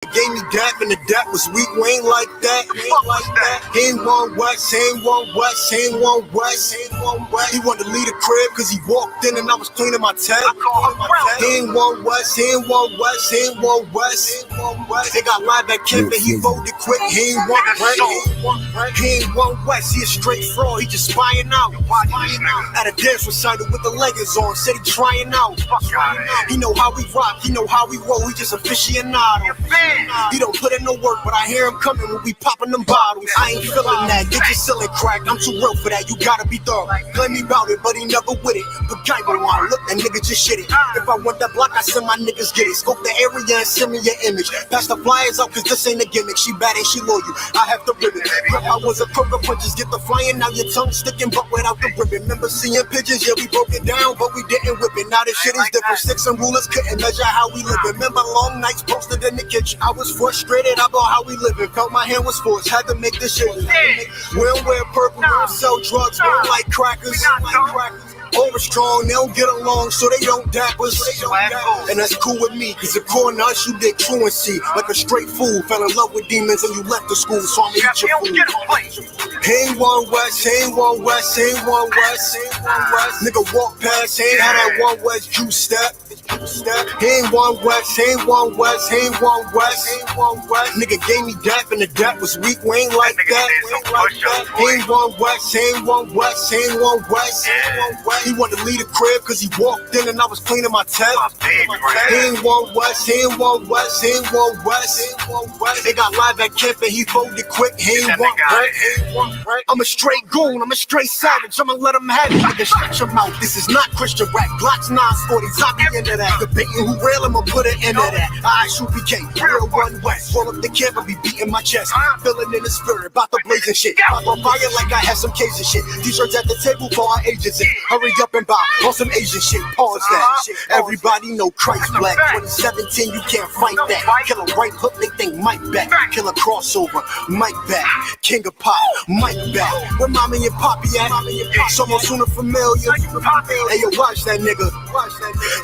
Gave me dap and the dap was weak, we ain't like that. He ain't one West, he ain't one West, he ain't one West. He wanted to leave the crib cause he walked in and I was cleaning my tab. He ain't one West, he ain't one West, he ain't one West. They got live at camp and he voted quick, he ain't one right. He ain't one West, he a straight fraud, he just spying out. At a dance recital with the leggings on, said he trying out. He know how we rock, he know how we roll, he just aficionado. He don't put in no work, but I hear him coming when we popping them bottles. I ain't feeling that, get your selling crack, I'm too real for that, you gotta be thorough. Claim me about it, but he never with it. But gang gon' want look, that nigga just shit it. If I want that block, I send my niggas get it. Scope the area and send me your image. Pass the flyers out, cause this ain't a gimmick. She bad and she loyal, I have to rip it. If I was a crook, punches get the flying, now your tongue sticking, but without the ribbon. Remember seeing pigeons, yeah, we broke it down, but we didn't whip it. Now this shit is different, sticks and rulers couldn't measure how we live. Remember long nights posted in the kitchen, I was frustrated about how we living. Felt my hand was forced, had to make this shit. We don't wear purple, we don't sell drugs, we don't like crackers. Over strong, they don't get along, so they don't dap us. And that's cool with me, cause according to us, you did truancy. Like a straight fool, fell in love with demons and you left the school, so I'ma eat your food. He ain't one West, he ain't one West, he ain't one West. Nigga walk past, he ain't had that one West juice step. He ain't one West, he ain't one West, he ain't one West. Nigga gave me dap and the dap was weak, we ain't like that. He ain't one West, he ain't one West, he ain't one West. He wanted to leave the crib cause he walked in and I was cleaning my tab. He ain't one West, he ain't one West, he ain't one West. They got live at camp and he folded quick, he ain't one right. I'm a straight goon, I'm a straight savage, I'ma let him have it. Nigga shut your mouth, this is not Christian rap. Glocks 940s, I be into that. Debating who real, I'ma put it into that. I shoot PK, real run West. Roll up the camp, I be beating my chest. Feeling in the spirit, about the blazing shit. Pop on fire like I have some Cajun shit. T-shirts at the table for our agents in. Hurry up and buy on some Asian shit, pause that. Everybody know Christ black. 2017, you can't fight that. Kill a right hook, they think Mike back. Kill a crossover, Mike back. King of pop, Mike back. Where mommy and poppy at? Someone sooner familiar. Hey, yo, watch that nigga.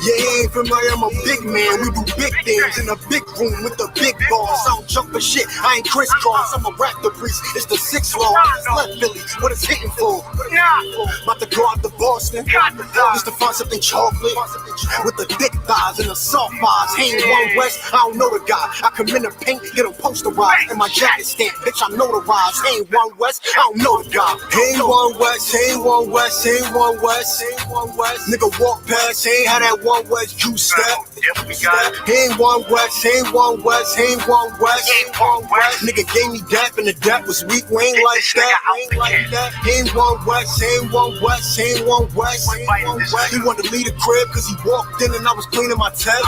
Yeah, he ain't familiar, I'm a big man. We do big things in a big room with the big boss. I don't jump for shit, I ain't crisscross. I'm a raptor priest, it's the 6th law. It's left Philly, what it's hitting for? About to go out to Boston, just to find something chocolate with the thick thighs and the soft eyes. He ain't one West, I don't know the guy. I come in the paint, get him posterized, and my jacket stamp, bitch, I notarized. He ain't one West, I don't know the guy. He ain't one West, he ain't one West, he ain't one West. Nigga walk past, he ain't had that one West juice step. He ain't one West, he ain't one West, he ain't one West. Nigga gave me dap and the dap was weak, we ain't like that. He ain't one West, he ain't one West, he ain't one West. He wanted to leave the crib cause he walked in and I was cleaning my tab.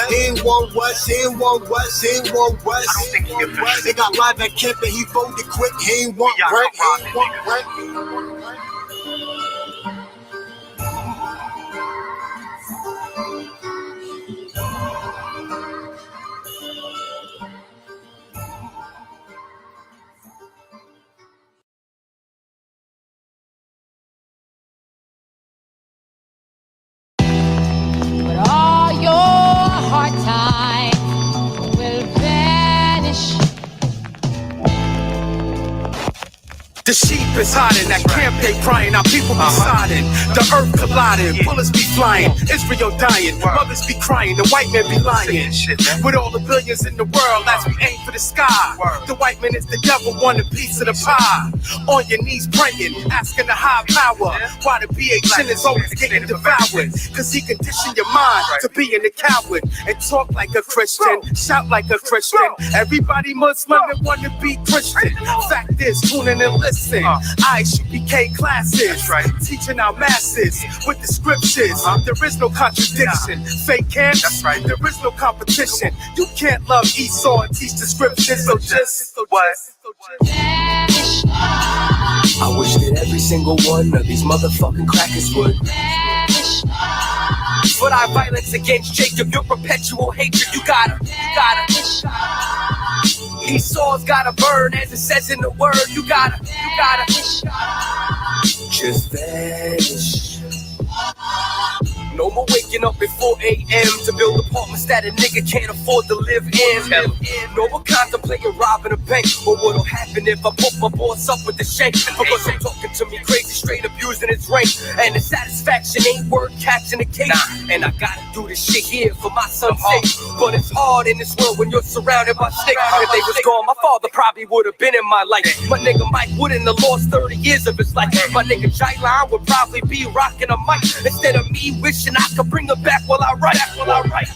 He ain't one West, he ain't one West, he ain't one West. They got live at camp and he folded quick, he ain't one right. The sheep is hiding, that camp they crying, our people be siding. The earth colliding, bullets be flying, Israel dying, mothers be crying, the white men be lying. With all the billions in the world, as we aim for the sky, the white man is the devil, want a piece of the pie. On your knees praying, asking the high power, why the BHN is always getting devoured. Cause he conditioned your mind to being a coward, and talk like a Christian, shout like a Christian. Everybody Muslim that want to be Christian. Fact is, tune in and listen. ISUPK classes, teaching our masses with the scriptures. There is no contradiction. Fake camps, there is no competition. You can't love Esau and teach the scriptures. So just what? I wish that every single one of these motherfucking crackers would. For thy violence against Jacob, your perpetual hatred, you gotta. Esau's gotta burn, as it says in the word. You gotta just vanish. No more waking up at 4 a.m. to build apartments that a nigga can't afford to live in. No more contemplating robbing a bank, or what'll happen if I put my boss up with the shank. Because I'm talking to me crazy, straight abusing his rank, and the satisfaction ain't worth catching a case. And I gotta do this shit here for my son's sake. But it's hard in this world when you're surrounded by snakes. If they was gone, my father probably would have been in my life. My nigga Mike wouldn't have lost 30 years of his life. My nigga Jailine would probably be rocking a mic instead of me wishing I could bring her back while I write.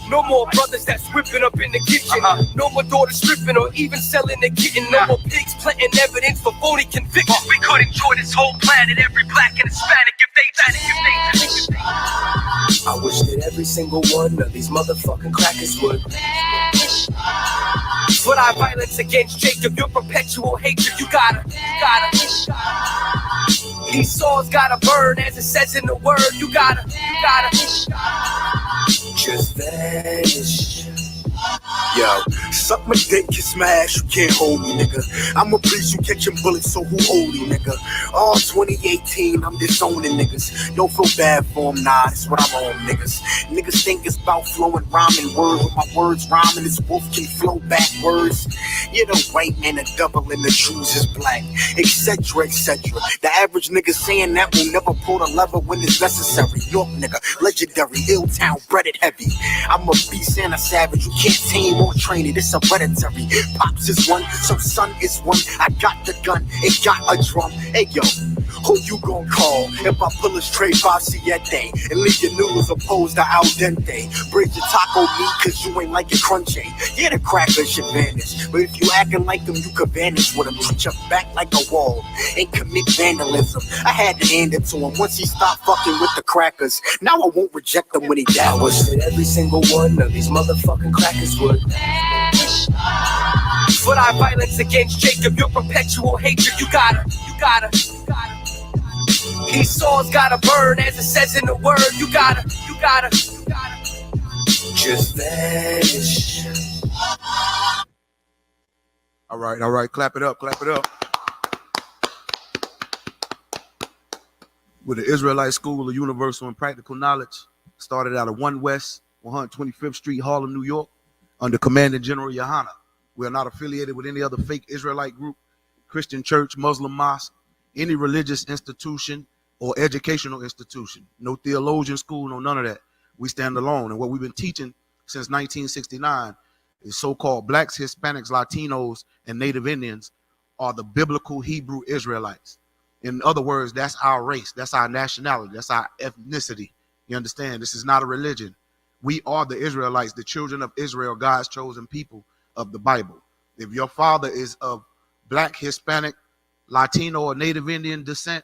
No more brothers that's whipping up in the kitchen. No more daughters stripping or even selling the kitten. No more pigs planting evidence for phony convictions. We could enjoy this whole planet, every black and Hispanic, if they just. I wish that every single one of these motherfucking crackers would. But I violence against Jacob, your perpetual hatred. You gotta. Esau's gotta burn, as it says in the word. You gotta. Just vanish. Yo, suck my dick, you smash, you can't hold me, nigga. I'm a priest, you catching bullets, so who holy, nigga? All 2018, I'm disowning niggas. Don't feel bad for them, nah, that's what I'm on, niggas. Niggas think it's about flowing rhyming words, with my words rhyming, this wolf can flow backwards. You're the white man, the double, and the shoes is black, etc., etc. The average nigga saying that will never pull the lever when it's necessary. York nigga, legendary, ill town, breaded heavy. I'm a beast and a savage, you can't tame or train it, it's hereditary. Pops is one, so son is one. I got the gun, it got a drum. Hey yo, who you gon' call if I pull a straight Siete and leave your noodles opposed to al dente? Bridge your taco meat cause you ain't like it crunchy. Yeah, the crackers should vanish, but if you acting like them, you could vanish with them. Treat your back like a wall and commit vandalism. I had to hand it to him once he stopped fucking with the crackers. Now I won't reject them when he dies. I wish that every single one of these motherfucking crackers would. But I violence against Jacob, your perpetual hatred. You gotta. Esau's gotta burn, as it says in the word. You gotta. Just vanish. All right, clap it up. With the Israelite School of Universal and Practical Knowledge, started out of 1 West 125th Street, Harlem, New York, under Commanding General Yohana. We are not affiliated with any other fake Israelite group, Christian church, Muslim mosque, any religious institution or educational institution. No theologian school, no none of that. We stand alone. And what we've been teaching since 1969 is so-called blacks, Hispanics, Latinos, and Native Indians are the biblical Hebrew Israelites. In other words, that's our race, that's our nationality, that's our ethnicity. You understand? This is not a religion. We are the Israelites, the children of Israel, God's chosen people of the Bible. If your father is of black, Hispanic, Latino, or Native Indian descent,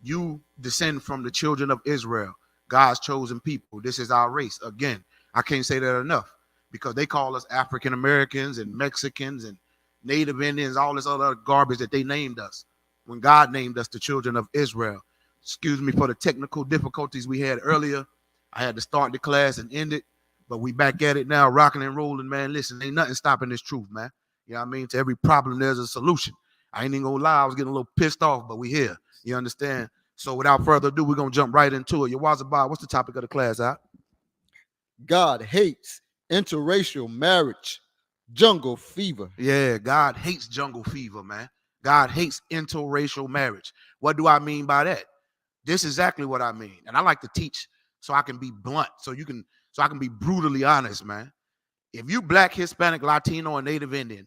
you descend from the children of Israel, God's chosen people. This is our race. Again, I can't say that enough because they call us African Americans and Mexicans and Native Indians, all this other garbage that they named us when God named us the children of Israel. Excuse me for the technical difficulties we had earlier. I had to start the class and end it, but we back at it now, rocking and rolling, man. Listen, ain't nothing stopping this truth, man. You know what I mean? To every problem, there's a solution. I ain't even gonna lie, I was getting a little pissed off, but we here. You understand? So without further ado, we're gonna jump right into it. Yawazabah, what's the topic of the class, huh? God hates interracial marriage, jungle fever. Yeah, God hates jungle fever, man. God hates interracial marriage. What do I mean by that? This is exactly what I mean. And I like to teach so I can be blunt, so I can be brutally honest, man. If you black, Hispanic, Latino, or Native Indian,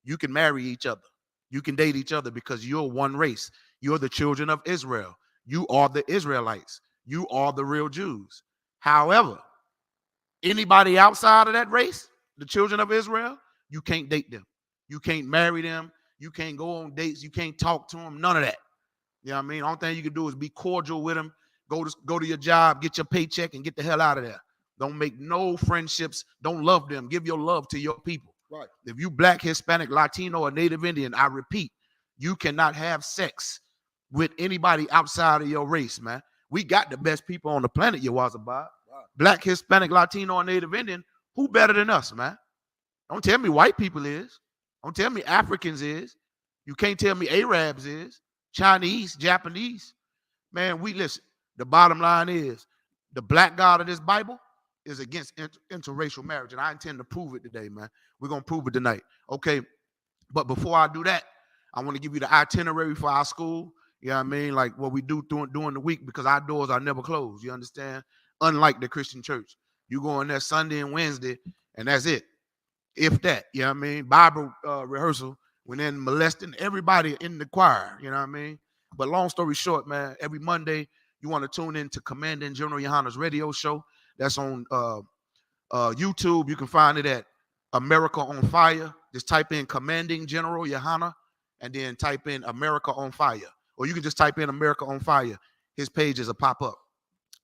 you can marry each other. You can date each other because you're one race. You're the children of Israel. You are the Israelites. You are the real Jews. However, anybody outside of that race, the children of Israel, you can't date them. You can't marry them. You can't go on dates. You can't talk to them. None of that. You know what I mean? Only thing you can do is be cordial with them. Go to your job, get your paycheck, and get the hell out of there. Don't make no friendships. Don't love them. Give your love to your people. Right. If you black, Hispanic, Latino, or Native Indian, I repeat, you cannot have sex with anybody outside of your race, man. We got the best people on the planet, Yawazabah. Right. Black, Hispanic, Latino, or Native Indian, who better than us, man? Don't tell me white people is. Don't tell me Africans is. You can't tell me Arabs is. Chinese, Japanese. Man, we listen. The bottom line is The black God of this Bible is against interracial marriage, and I intend to prove it today, man. We're going to prove it tonight. Okay, but before I do that, I want to give you the itinerary for our school. You know what I mean? Like what we do during the week, because our doors are never closed. You understand? Unlike the Christian church. You go in there Sunday and Wednesday, and that's it. If that, you know what I mean? Bible rehearsal, when then molesting everybody in the choir, you know what I mean? But long story short, man, every Monday, you want to tune in to Commanding General Yohana's radio show. That's on YouTube. You can find it at America on Fire. Just type in Commanding General Yohana and then type in America on Fire. Or you can just type in America on Fire. His pages will pop up.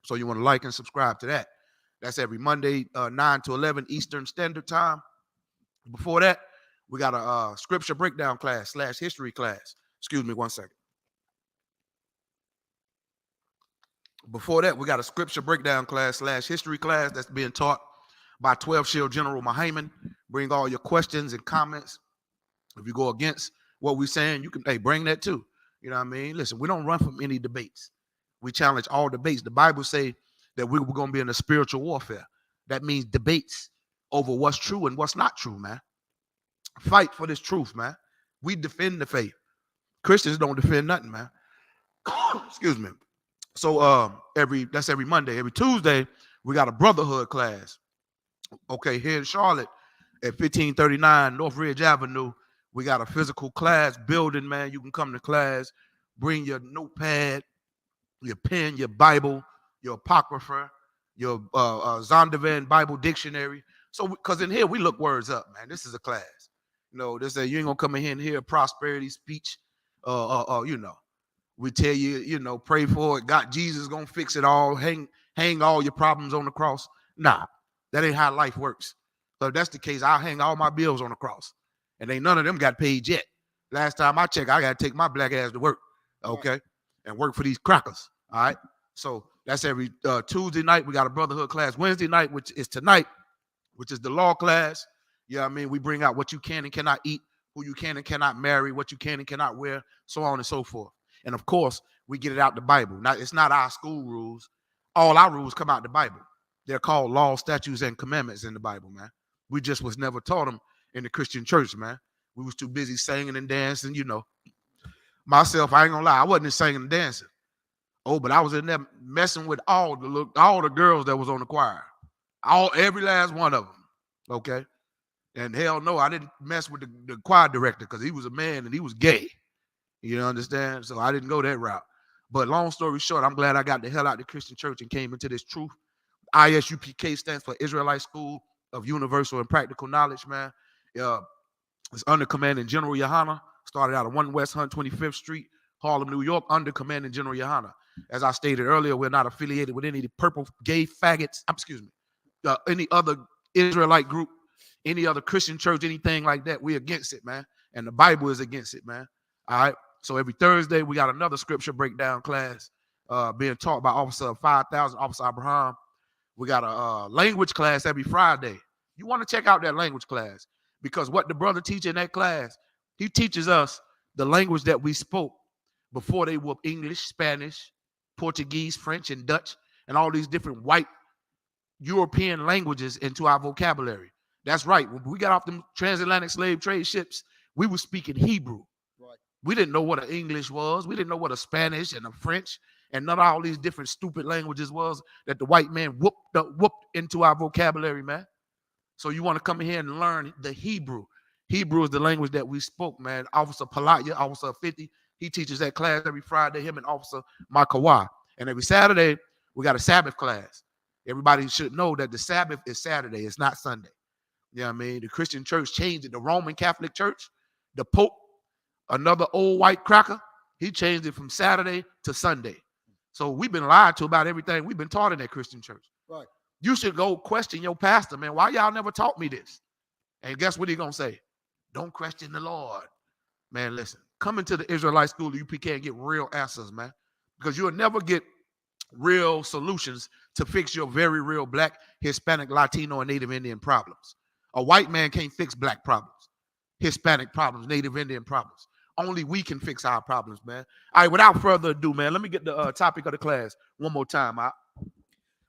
So you want to like and subscribe to that. That's every Monday, 9 to 11 Eastern Standard Time. Before that, we got a scripture breakdown class / history class. Excuse me 1 second. Before that, we got a scripture breakdown class / history class that's being taught by 12 Shield General Muhammad. Bring all your questions and comments. If you go against what we're saying, you can bring that too. You know what I mean? Listen, we don't run from any debates. We challenge all debates. The Bible say that we're going to be in a spiritual warfare. That means debates over what's true and what's not true, man. Fight for this truth, man. We defend the faith. Christians don't defend nothing, man. Excuse me. So that's every Monday. Every Tuesday, we got a brotherhood class. Okay, here in Charlotte at 1539 North Ridge Avenue, we got a physical class building, man. You can come to class, bring your notepad, your pen, your Bible, your Apocrypha, your Zondervan Bible Dictionary. So, because in here, we look words up, man. This is a class. You know, you ain't going to come in here and hear a prosperity speech. You know, we tell you, you know, pray for it. God, Jesus going to fix it all. Hang all your problems on the cross. Nah, that ain't how life works. So if that's the case, I'll hang all my bills on the cross. And ain't none of them got paid yet. Last time I checked, I got to take my black ass to work, okay, and work for these crackers, all right? So that's every Tuesday night. We got a brotherhood class. Wednesday night, which is tonight, which is the law class. You know what I mean? We bring out what you can and cannot eat, who you can and cannot marry, what you can and cannot wear, so on and so forth. And, of course, we get it out the Bible. Now, it's not our school rules. All our rules come out the Bible. They're called laws, statutes, and commandments in the Bible, man. We just was never taught them in the Christian church, man. We was too busy singing and dancing, you know. Myself, I ain't gonna lie, I wasn't singing and dancing. Oh, but I was in there messing with all the girls that was on the choir. Every last one of them, okay? And hell no, I didn't mess with the choir director because he was a man and he was gay. You understand? So I didn't go that route. But long story short, I'm glad I got the hell out of the Christian church and came into this truth. ISUPK stands for Israelite School of Universal and Practical Knowledge, man. It's under Commanding General Yohana. Started out at 1 West 125th Street, Harlem, New York, under Commanding General Yohana. As I stated earlier, we're not affiliated with any of the purple gay faggots. Any other Israelite group, any other Christian church, anything like that. We're against it, man. And the Bible is against it, man. All right. So every Thursday, we got another scripture breakdown class being taught by Officer 5000, Officer Abraham. We got a language class every Friday. You want to check out that language class because what the brother teaches in that class, he teaches us the language that we spoke before they were English, Spanish, Portuguese, French, and Dutch, and all these different white European languages into our vocabulary. That's right. When we got off them transatlantic slave trade ships, we were speaking Hebrew. Right. We didn't know what an English was. We didn't know what a Spanish and a French and none of all these different stupid languages was that the white man whooped into our vocabulary, man. So you want to come in here and learn the Hebrew. Hebrew is the language that we spoke, man. Officer Palatya, Officer 50, he teaches that class every Friday, him and Officer Makawa. And every Saturday, we got a Sabbath class. Everybody should know that the Sabbath is Saturday. It's not Sunday. You know what I mean? The Christian church changed it. The Roman Catholic Church, the Pope, another old white cracker, he changed it from Saturday to Sunday. So we've been lied to about everything we've been taught in that Christian church. Right. You should go question your pastor, man. Why y'all never taught me this? And guess what he's going to say? Don't question the Lord. Man, listen, come into the Israelite School of UPK and get real answers, man. Because you'll never get real solutions to fix your very real black, Hispanic, Latino, and Native Indian problems. A white man can't fix black problems, Hispanic problems, Native Indian problems. Only we can fix our problems, man. All right, without further ado, man, let me get the topic of the class one more time.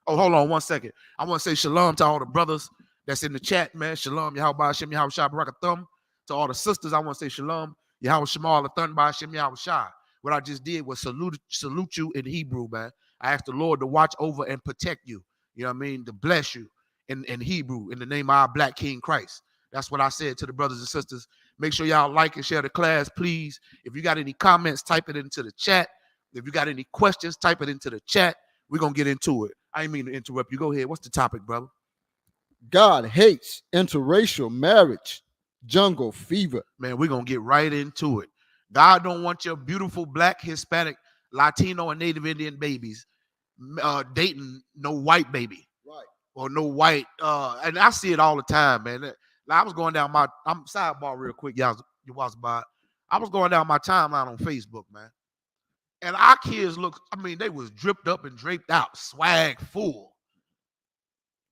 Oh, hold on 1 second. I want to say shalom to all the brothers that's in the chat, man. Shalom, Yahweh Hashem, Yahweh Shai, Barakathum. To all the sisters, I want to say shalom, Yahweh Shemal, Athun, Hashem, Yahweh Shai. What I just did was salute you in Hebrew, man. I asked the Lord to watch over and protect you. You know what I mean? To bless you in Hebrew, in the name of our Black King Christ. That's what I said to the brothers and sisters. Make sure y'all like and share the class, please. If you got any comments, type it into the chat. If you got any questions, type it into the chat. We're going to get into it. I didn't mean to interrupt you. Go ahead. What's the topic, brother? God hates interracial marriage. Jungle fever. Man, we're going to get right into it. God don't want your beautiful Black, Hispanic, Latino, and Native Indian babies dating no white baby. Right. Or no white. And I see it all the time, man. I was going down I'm sidebar real quick, y'all. You watch by. I was going down my timeline on Facebook, man. And our kids look, I mean, they was dripped up and draped out, swag full,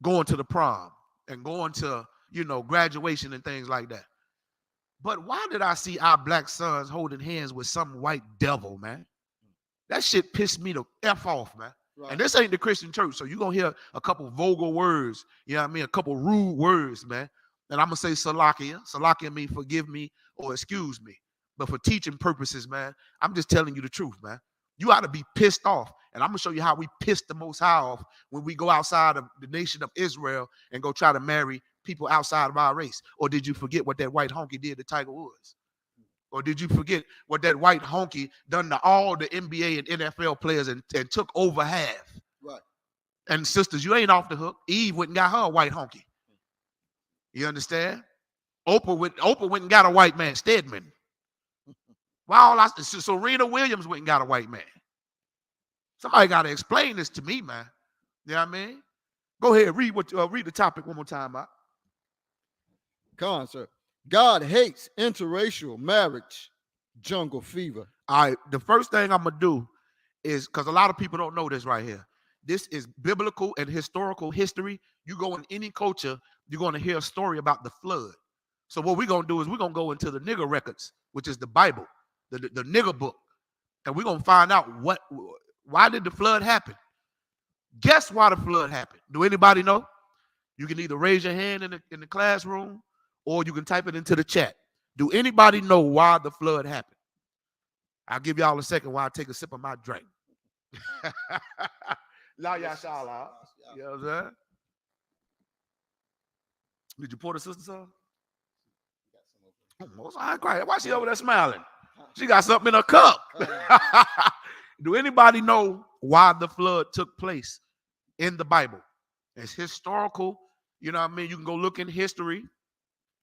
going to the prom and going to, graduation and things like that. But why did I see our Black sons holding hands with some white devil, man? That shit pissed me the F off, man. Right. And this ain't the Christian church, so you're going to hear a couple vulgar words, you know what I mean, a couple rude words, man. And I'm going to say Salakia. Salakia means forgive me or excuse me. But for teaching purposes, man, I'm just telling you the truth, man. You ought to be pissed off. And I'm going to show you how we pissed the Most High off when we go outside of the nation of Israel and go try to marry people outside of our race. Or did you forget what that white honky did to Tiger Woods? Or did you forget what that white honky done to all the NBA and NFL players and took over half? Right. And sisters, you ain't off the hook. Eve went and got her a white honky. You understand? Oprah went and got a white man, Stedman. Serena Williams went and got a white man. Somebody got to explain this to me, man. You know what I mean? Go ahead, read the topic one more time, Mike. Con, sir. God hates interracial marriage. Jungle fever. All right, the first thing I'm going to do is, because a lot of people don't know this right here. This is biblical and historical history. You go in any culture, you're going to hear a story about the flood. So what we're going to do is we're going to go into the nigger records, which is the Bible, the nigger book. And we're going to find out why did the flood happen? Guess why the flood happened? Do anybody know? You can either raise your hand in the classroom or you can type it into the chat. Do anybody know why the flood happened? I'll give y'all a second while I take a sip of my drink. La yashala. You know what I'm saying? Did you pour the sister some? Why she over there smiling? She got something in her cup. Do anybody know why the flood took place in the Bible? It's historical. You know what I mean? You can go look in history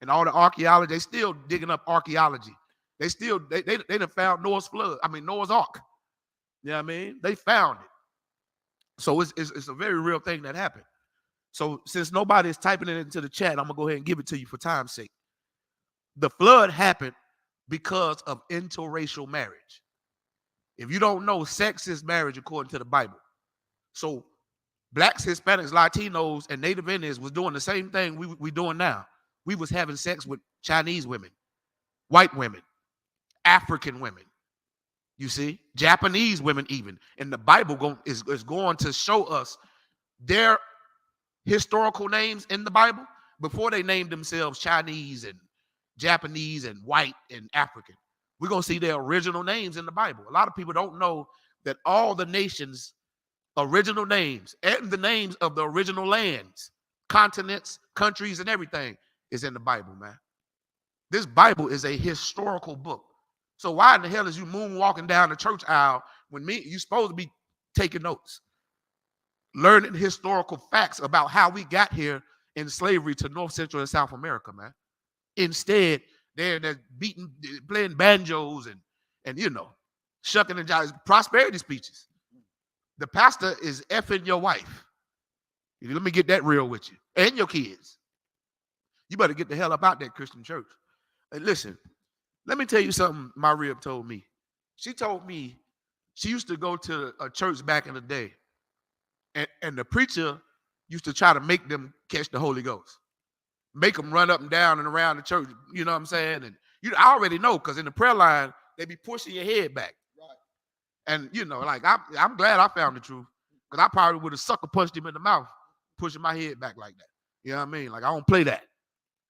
and all the archaeology. They still digging up archaeology. They done found Noah's Ark. You know what I mean? They found it. So it's a very real thing that happened. So since nobody is typing it into the chat, I'm going to go ahead and give it to you for time's sake. The flood happened because of interracial marriage. If you don't know, sex is marriage according to the Bible. So Blacks, Hispanics, Latinos, and Native Indians was doing the same thing we doing now. We was having sex with Chinese women, white women, African women, you see, Japanese women even. And the Bible is going to show us their historical names in the Bible before they named themselves Chinese and Japanese and white and African. We're going to see their original names in the Bible. A lot of people don't know that all the nations' original names and the names of the original lands, continents, countries, and everything is in the Bible, man. This Bible is a historical book. So why in the hell is you moonwalking down the church aisle when you're supposed to be taking notes, learning historical facts about how we got here in slavery to North, Central, and South America, man? Instead, they're playing banjos and shucking and jiving, prosperity speeches. The pastor is effing your wife. Let me get that real with you. And your kids. You better get the hell up out that Christian church. And listen, let me tell you something my rib told me. She told me she used to go to a church back in the day, and the preacher used to try to make them catch the Holy Ghost. Make them run up and down and around the church, you know what I'm saying? And I already know, because in the prayer line, they be pushing your head back. Right. And, I'm glad I found the truth. Because I probably would have sucker punched him in the mouth, pushing my head back like that. You know what I mean? Like, I don't play that.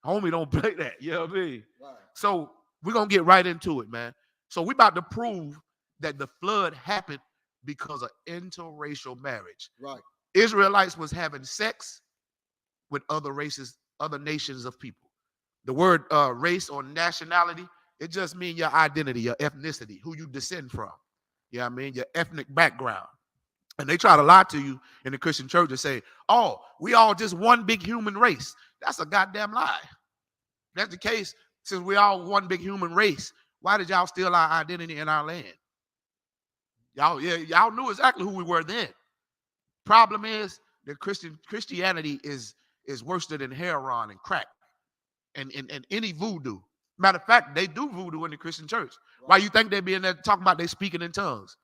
Homie don't play that. You know what I mean? Right. So we're going to get right into it, man. So we about to prove that the flood happened because of interracial marriage. Right. Israelites was having sex with other races, other nations of people. The word race or nationality, it just means your identity, your ethnicity, who you descend from. You know what I mean? Your ethnic background. And they try to lie to you in the Christian church and say, oh, we all just one big human race. That's a goddamn lie. If that's the case, since we all one big human race, why did y'all steal our identity in our land? Y'all knew exactly who we were then. Problem is that Christianity is worse than heroin and crack and any voodoo. Matter of fact, they do voodoo in the Christian church. Why you think they be in there talking about they speaking in tongues?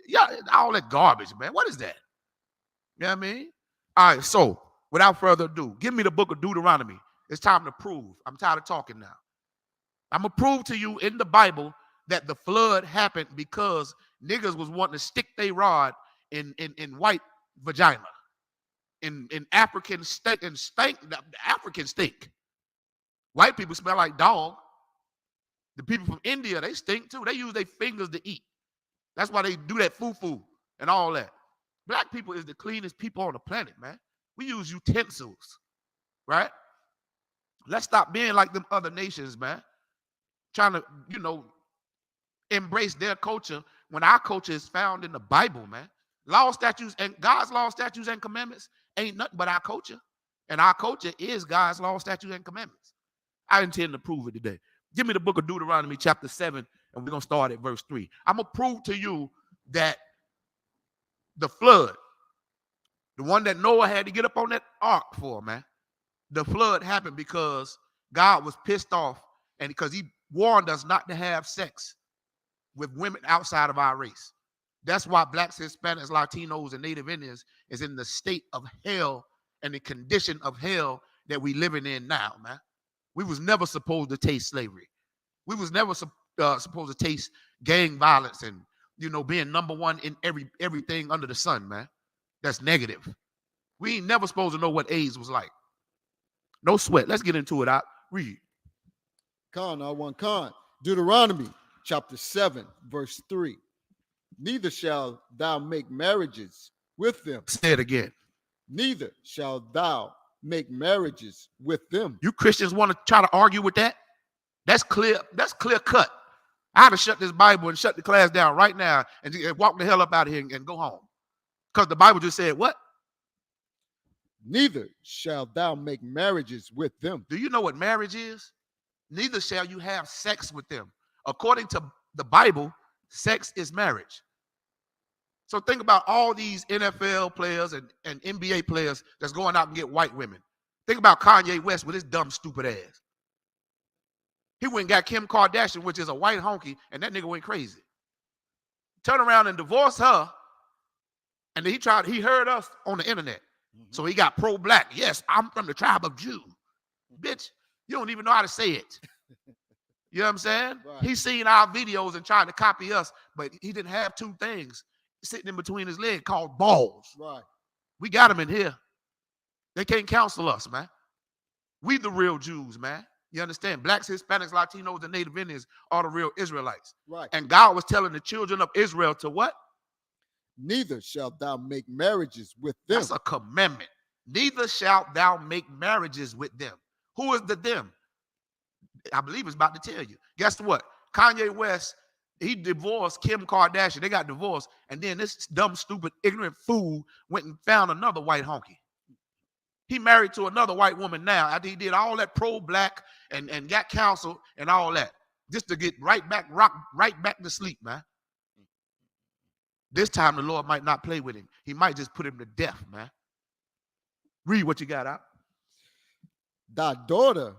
Yeah, all that garbage, man. What is that? You know what I mean? All right, so without further ado, give me the book of Deuteronomy. It's time to prove. I'm tired of talking now. I'm going to prove to you in the Bible that the flood happened because niggas was wanting to stick their rod in white vagina, in African stink, and African stink. White people smell like dog. The people from India, they stink too. They use their fingers to eat. That's why they do that foo-foo and all that. Black people is the cleanest people on the planet, man. We use utensils, right? Let's stop being like them other nations, man. Trying to, embrace their culture when our culture is found in the Bible, man. Law, statutes, and God's law, statutes, and commandments ain't nothing but our culture. And our culture is God's law, statutes, and commandments. I intend to prove it today. Give me the book of Deuteronomy chapter 7, and we're going to start at verse 3. I'm going to prove to you that the flood, the one that Noah had to get up on that ark for, man, the flood happened because God was pissed off and because he warned us not to have sex with women outside of our race. That's why blacks, Hispanics, Latinos, and Native Indians is in the state of hell and the condition of hell that we living in now, man. We was never supposed to taste slavery. We was never supposed to taste gang violence and, being number one in everything under the sun, man. That's negative. We ain't never supposed to know what AIDS was like. No sweat. Let's get into it. Out. Read. Con. Deuteronomy chapter 7, verse 3. Neither shalt thou make marriages with them. Say it again. Neither shalt thou make marriages with them. You Christians want to try to argue with that? That's clear. That's clear cut. I had to shut this Bible and shut the class down right now and walk the hell up out of here and go home. Because the Bible just said what? Neither shalt thou make marriages with them. Do you know what marriage is? Neither shall you have sex with them. According to the Bible, sex is marriage. So think about all these NFL players and NBA players that's going out and get white women. Think about Kanye West with his dumb, stupid ass. He went and got Kim Kardashian, which is a white honky, and that nigga went crazy. Turn around and divorce her, and then he heard us on the internet. So he got pro-black. Yes, I'm from the tribe of Jew. Bitch, you don't even know how to say it. You know what I'm saying? Right. He's seen our videos and trying to copy us, but he didn't have two things sitting in between his legs called balls. Right. We got them in here. They can't counsel us, man. We the real Jews, man. You understand? Blacks, Hispanics, Latinos, and Native Indians are the real Israelites. Right. And God was telling the children of Israel to what? Neither shalt thou make marriages with them. That's a commandment. Neither shalt thou make marriages with them. Who is the them? I believe it's about to tell you. Guess what? Kanye West, he divorced Kim Kardashian. They got divorced. And then this dumb, stupid, ignorant fool went and found another white honky. He married to another white woman now after he did all that pro-black and got counsel and all that. Just to get right back to sleep, man. This time the Lord might not play with him. He might just put him to death, man. Read what you got out. Thy daughter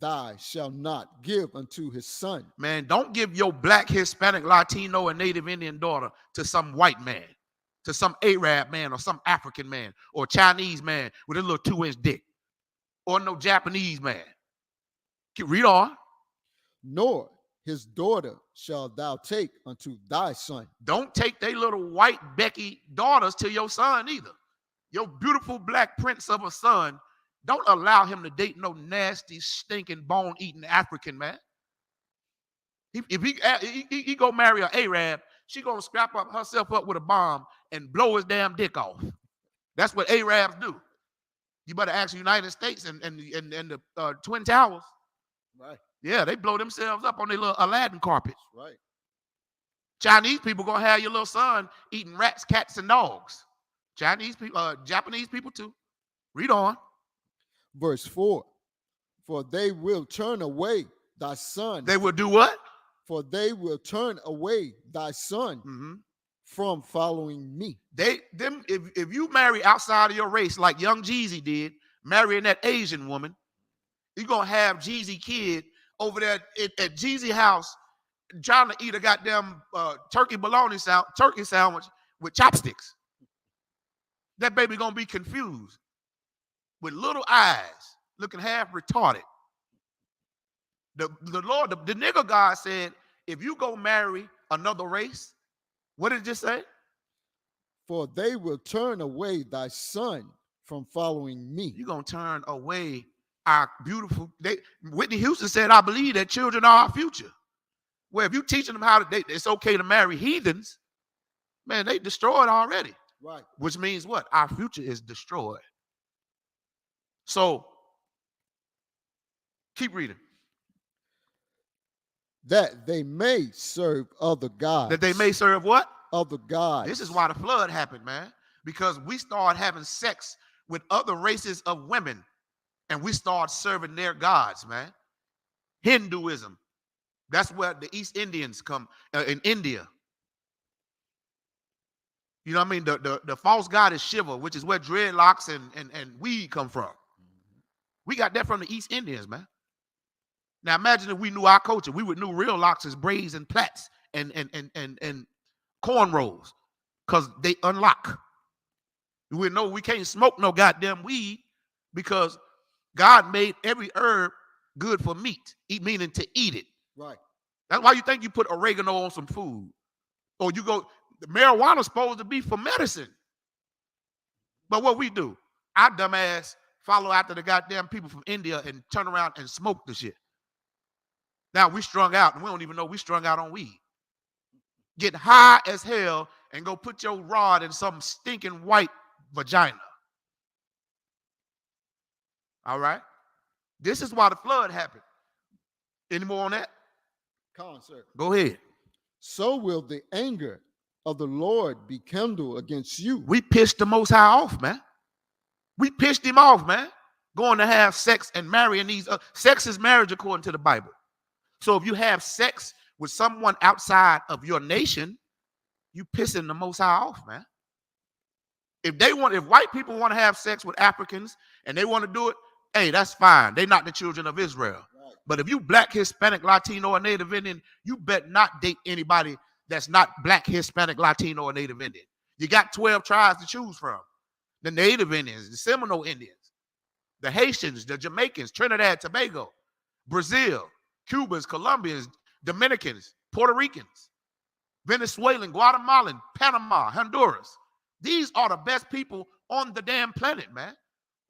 thy shall not give unto his son. Man, don't give your black, Hispanic, Latino, and Native Indian daughter to some white man, to some Arab man or some African man or Chinese man with a little 2-inch dick or no Japanese man. Read on. Nor his daughter shalt thou take unto thy son. Don't take they little white Becky daughters to your son either. Your beautiful black prince of a son, don't allow him to date no nasty, stinking, bone-eating African man. If he go marry an Arab, she gonna scrap up herself up with a bomb and blow his damn dick off. That's what Arabs do. You better ask the United States and the Twin Towers. Right. Yeah, they blow themselves up on their little Aladdin carpet. Right. Chinese people gonna have your little son eating rats, cats, and dogs. Chinese people, Japanese people too. Read on. Verse 4. For they will turn away thy son. They will do what? For they will turn away thy son from following me. If you marry outside of your race, like young Jeezy did, marrying that Asian woman, you're gonna have Jeezy kid over there at Jeezy house trying to eat a goddamn turkey sandwich with chopsticks. That baby gonna be confused with little eyes, looking half retarded. The Lord, the nigger God said, if you go marry another race, what did it just say? For they will turn away thy son from following me. You're gonna turn away our beautiful. Whitney Houston said, I believe that children are our future. Well, if you teaching them it's okay to marry heathens, man, they destroyed already. Right. Which means what? Our future is destroyed. So keep reading. That they may serve other gods. That they may serve what? Other gods. This is why the flood happened, man. Because we started having sex with other races of women, and we started serving their gods, man. Hinduism. That's where the East Indians come in India. You know what I mean? The false god is Shiva, which is where dreadlocks and weed come from. We got that from the East Indians, man. Now imagine if we knew our culture. We would know real locks is braids and plaits and cornrows, because they unlock. We would know we can't smoke no goddamn weed because God made every herb good for meat, meaning to eat it. Right. That's why you think you put oregano on some food. Or you go, the marijuana's supposed to be for medicine. But what we do, our dumb ass follow after the goddamn people from India and turn around and smoke the shit. Now we strung out, and we don't even know we strung out on weed. Get high as hell and go put your rod in some stinking white vagina. All right? This is why the flood happened. Any more on that? Come on, sir. Go ahead. So will the anger of the Lord be kindled against you. We pissed the Most High off, man. We pissed him off, man. Going to have sex and marrying these. Sex is marriage according to the Bible. So if you have sex with someone outside of your nation, you pissing the Most High off, man. If white people want to have sex with Africans and they want to do it, hey, that's fine. They're not the children of Israel. Right. But if you black, Hispanic, Latino, or Native Indian, you bet not date anybody that's not black, Hispanic, Latino, or Native Indian. You got 12 tribes to choose from. The Native Indians, the Seminole Indians, the Haitians, the Jamaicans, Trinidad, Tobago, Brazil, Cubans, Colombians, Dominicans, Puerto Ricans, Venezuelan, Guatemalan, Panama, Honduras. These are the best people on the damn planet, man.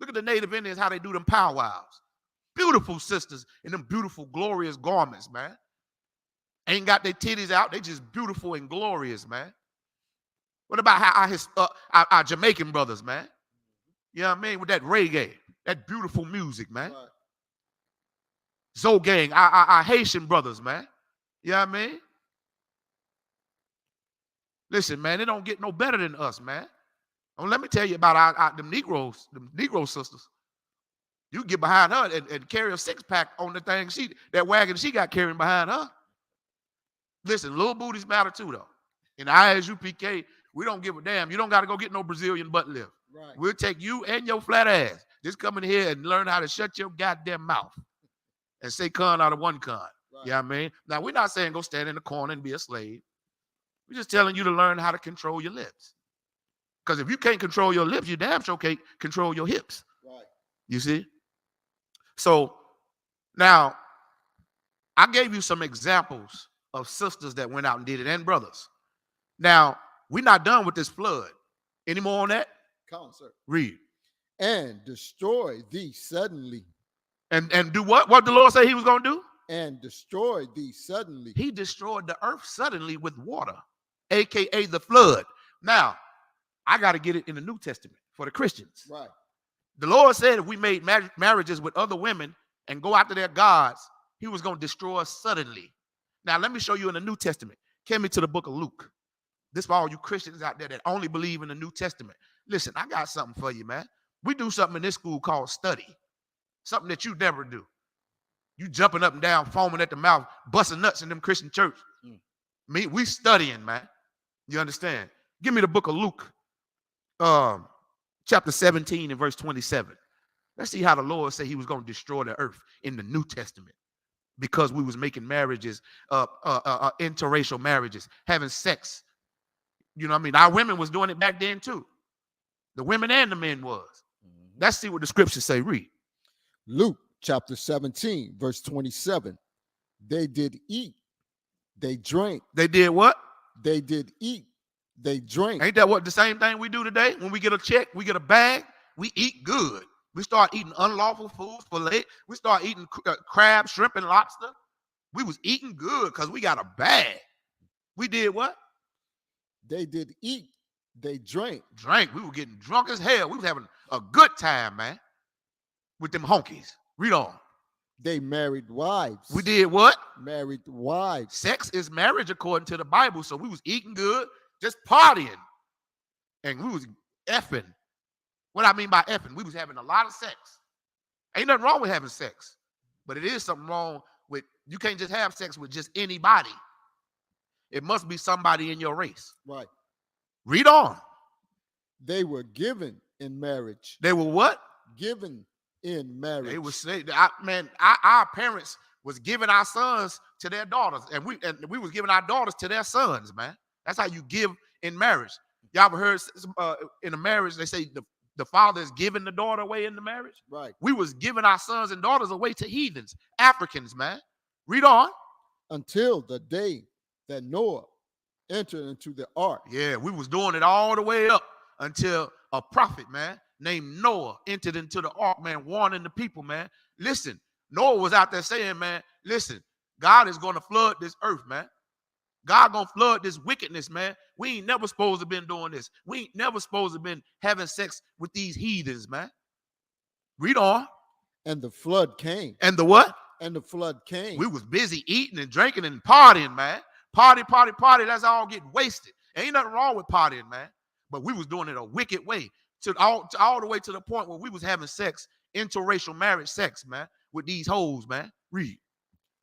Look at the Native Indians, how they do them powwows. Beautiful sisters in them beautiful, glorious garments, man. Ain't got their titties out. They just beautiful and glorious, man. What about how our Jamaican brothers, man? You know what I mean? With that reggae, that beautiful music, man. Right. Zoe Gang, our Haitian brothers, man. You know what I mean? Listen, man, they don't get no better than us, man. Let me tell you about them Negroes, them Negro sisters. You get behind her and carry a six-pack on the thing that wagon she got carrying behind her. Listen, little booties matter too, though. In the ISUPK, we don't give a damn. You don't got to go get no Brazilian butt lift. Right. We'll take you and your flat ass. Just come in here and learn how to shut your goddamn mouth and say con out of one con. Right. You know what I mean? Now, we're not saying go stand in the corner and be a slave. We're just telling you to learn how to control your lips. Because if you can't control your lips, you damn sure can't control your hips. Right. You see? So now, I gave you some examples of sisters that went out and did it, and brothers. Now, we're not done with this flood. Any more on that? Come on, sir. Read. And destroy thee suddenly. And do what? What the Lord said he was going to do? And destroy thee suddenly. He destroyed the earth suddenly with water, a.k.a. the flood. Now, I got to get it in the New Testament for the Christians. Right. The Lord said if we made marriages with other women and go after their gods, he was going to destroy us suddenly. Now, let me show you in the New Testament. Carry me to the book of Luke. This for all you Christians out there that only believe in the New Testament. Listen, I got something for you, man. We do something in this school called study. Something that you never do. You jumping up and down, foaming at the mouth, busting nuts in them Christian church. We studying, man. You understand? Give me the book of Luke, chapter 17 and verse 27. Let's see how the Lord said he was going to destroy the earth in the New Testament because we was making marriages, interracial marriages, having sex. You know what I mean? Our women was doing it back then too. The women and the men was. Let's see what the scriptures say. Read. Luke chapter 17, verse 27. They did eat, they drank. They did what? They did eat, they drank. Ain't that what the same thing we do today? When we get a check, we get a bag, we eat good. We start eating unlawful foods, filet. We start eating crab, shrimp, and lobster. We was eating good because we got a bag. We did what? They did eat, they drank. Drank. We were getting drunk as hell. We was having a good time, man, with them honkies. Read on. They married wives. We did what? Married wives. Sex is marriage according to the Bible. So we was eating good, just partying. And we was effing. What I mean by effing, we was having a lot of sex. Ain't nothing wrong with having sex. But it is something wrong with, you can't just have sex with just anybody. It must be somebody in your race. Right. Read on. They were given in marriage. They were what? Given in marriage. They were saying, our parents was giving our sons to their daughters, and we was giving our daughters to their sons, man. That's how you give in marriage. Y'all ever heard in a marriage they say the father is giving the daughter away in the marriage? Right. We was giving our sons and daughters away to heathens, Africans, man. Read on. Until the day that Noah entered into the ark. Yeah, we was doing it all the way up until a prophet, man, named Noah entered into the ark, man, warning the people, man. Listen, Noah was out there saying, man, listen, God is going to flood this earth, man. God going to flood this wickedness, man. We ain't never supposed to been doing this. We ain't never supposed to been having sex with these heathens, man. Read on. And the flood came. And the what? And the flood came. We was busy eating and drinking and partying, man. Party, party, party. That's all getting wasted. Ain't nothing wrong with partying, man. But we was doing it a wicked way. To all the way to the point where we was having sex, interracial marriage sex, man, with these hoes, man. Read.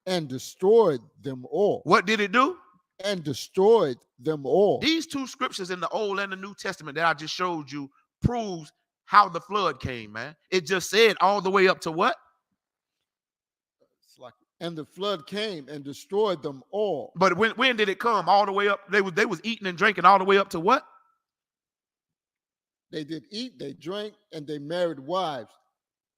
And destroyed them all. What did it do? And destroyed them all. These two scriptures in the Old and the New Testament that I just showed you proves how the flood came, man. It just said all the way up to what? And the flood came and destroyed them all. But when did it come? All the way up? They was eating and drinking all the way up to what? They did eat, they drank, and they married wives.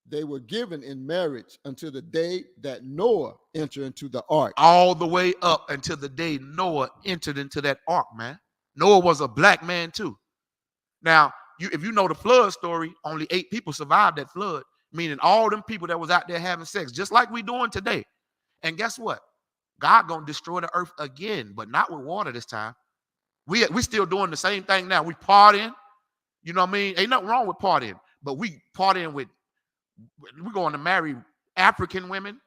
They were given in marriage until the day that Noah entered into the ark. All the way up until the day Noah entered into that ark, man. Noah was a black man too. Now, if you know the flood story, only 8 people survived that flood, meaning all them people that was out there having sex, just like we doing today. And guess what? God gonna destroy the earth again, but not with water this time. We still doing the same thing now. We partying. You know what I mean? Ain't nothing wrong with partying, but we partying with, we're going to marry African women.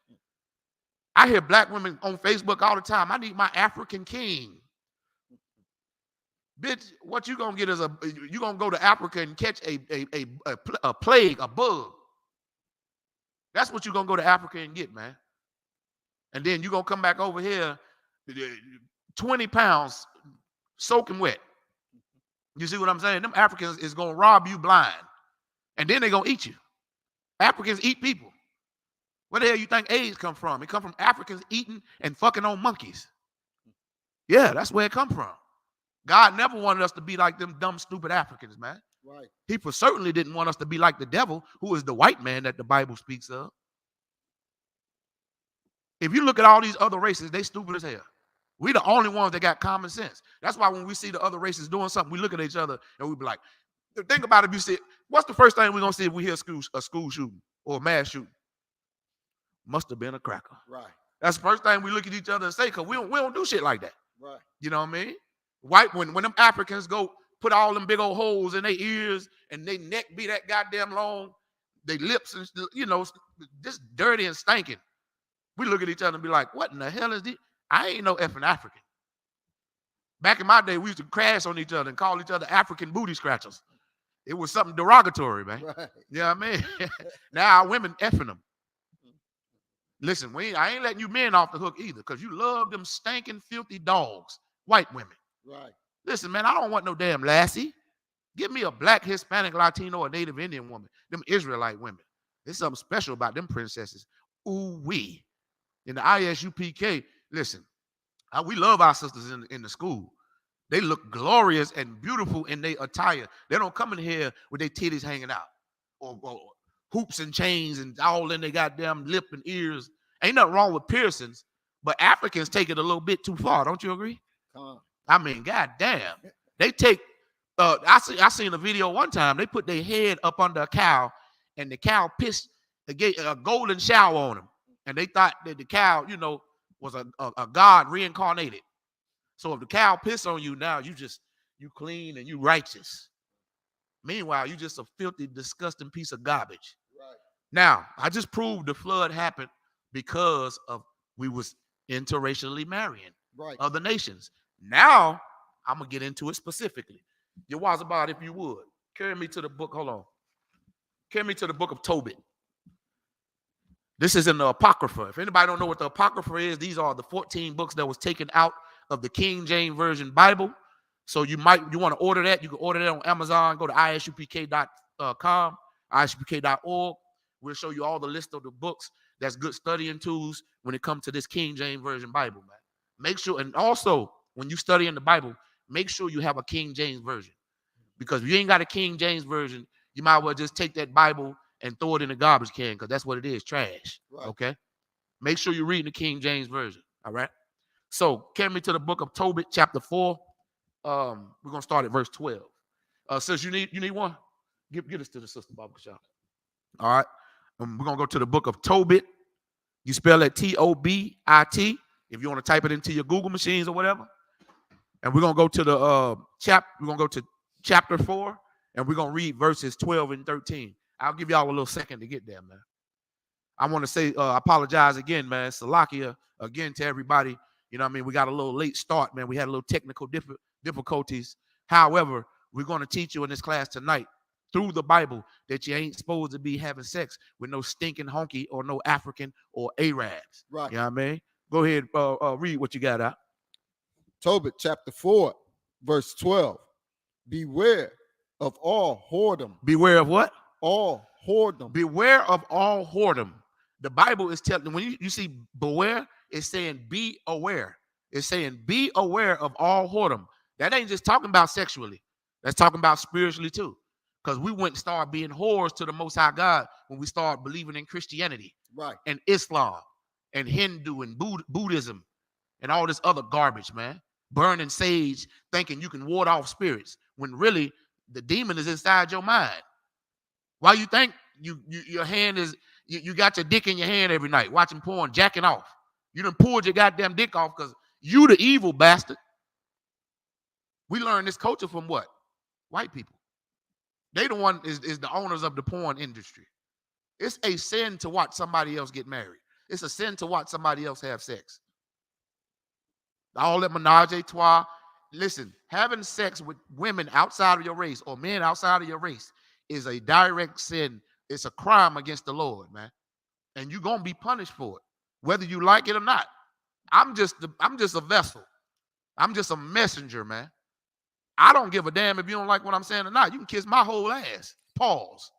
I hear black women on Facebook all the time. I need my African king. Bitch, what you gonna get is you gonna go to Africa and catch a plague, a bug. That's what you're gonna go to Africa and get, man. And then you're gonna come back over here, 20 pounds soaking wet. You see what I'm saying? Them Africans is gonna rob you blind, and then they're gonna eat you. Africans eat people. Where the hell you think AIDS come from? It come from Africans eating and fucking on monkeys. Yeah, that's where it come from. God never wanted us to be like them dumb, stupid Africans, man. Right. He certainly didn't want us to be like the devil, who is the white man that the Bible speaks of. If you look at all these other races, they stupid as hell. We the only ones that got common sense. That's why when we see the other races doing something, we look at each other and we be like, think about it. If you see, what's the first thing we're gonna see if we hear a school shooting or a mass shooting? Must have been a cracker. Right. That's the first thing we look at each other and say, because we don't do shit like that. Right. You know what I mean? White when them Africans go put all them big old holes in their ears and they neck be that goddamn long, they lips and just dirty and stinking. We look at each other and be like, what in the hell is this? I ain't no effing African. Back in my day, we used to crash on each other and call each other African booty scratchers. It was something derogatory, man. Right. You know what I mean? Now our women effing them. Listen, I ain't letting you men off the hook either, because you love them stinking, filthy dogs, white women. Right. Listen, man, I don't want no damn lassie. Give me a black, Hispanic, Latino, or Native Indian woman. Them Israelite women. There's something special about them princesses. Ooh-wee. In the ISUPK, listen, we love our sisters in the school. They look glorious and beautiful in their attire. They don't come in here with their titties hanging out or hoops and chains and all in their goddamn lip and ears. Ain't nothing wrong with piercings, but Africans take it a little bit too far. Don't you agree? I mean, goddamn. They take, I seen a video one time. They put their head up under a cow and the cow pissed a golden shower on them. And they thought that the cow, was a god reincarnated. So if the cow piss on you now, you clean and you righteous. Meanwhile, you just a filthy, disgusting piece of garbage. Right. Now, I just proved the flood happened because of we was interracially marrying other nations. Now, I'm going to get into it specifically. Yawazabad, if you would, carry me to the book. Hold on. Carry me to the book of Tobit. This is in the Apocrypha. If anybody don't know what the Apocrypha is, these are the 14 books that was taken out of the King James Version Bible. So you want to order that. You can order that on Amazon. Go to isupk.com, isupk.org. We'll show you all the list of the books. That's good studying tools when it comes to this King James Version Bible, man. Make sure, and also when you study in the Bible, make sure you have a King James Version. Because if you ain't got a King James Version, you might well just take that Bible and throw it in the garbage can, because that's what it is, trash. Right. Okay? Make sure you're reading the King James Version. All right? So, carry me to the book of Tobit, chapter 4. We're going to start at verse 12. Sis, you need one? Get us to the sister, Baba Kashal. All right? We're going to go to the book of Tobit. You spell it Tobit, if you want to type it into your Google machines or whatever. And we're going to go to the chapter 4, and we're going to read verses 12 and 13. I'll give y'all a little second to get there, man. I want to say, apologize again, man. Salakia again to everybody. You know what I mean? We got a little late start, man. We had a little technical difficulties. However, we're going to teach you in this class tonight through the Bible that you ain't supposed to be having sex with no stinking honky or no African or Arabs. Right. You know what I mean? Go ahead, read what you got out. Tobit chapter 4, verse 12. Beware of all whoredom. Beware of what? All whoredom. Beware of all whoredom. The Bible is telling, when you see beware, it's saying be aware. It's saying be aware of all whoredom. That ain't just talking about sexually. That's talking about spiritually too. Because we went and started being whores to the Most High God when we started believing in Christianity. Right. And Islam and Hindu and Buddhism and all this other garbage, man. Burning sage, thinking you can ward off spirits, when really the demon is inside your mind. Why you think your hand is, you got your dick in your hand every night, watching porn, jacking off. You done pulled your goddamn dick off because you the evil bastard. We learned this culture from what? White people. They the one is the owners of the porn industry. It's a sin to watch somebody else get married. It's a sin to watch somebody else have sex. All that menage a trois. Listen, having sex with women outside of your race or men outside of your race is a direct sin. It's a crime against the Lord, man. And you're going to be punished for it, whether you like it or not. I'm just a vessel. I'm just a messenger, man. I don't give a damn if you don't like what I'm saying or not. You can kiss my whole ass. Pause.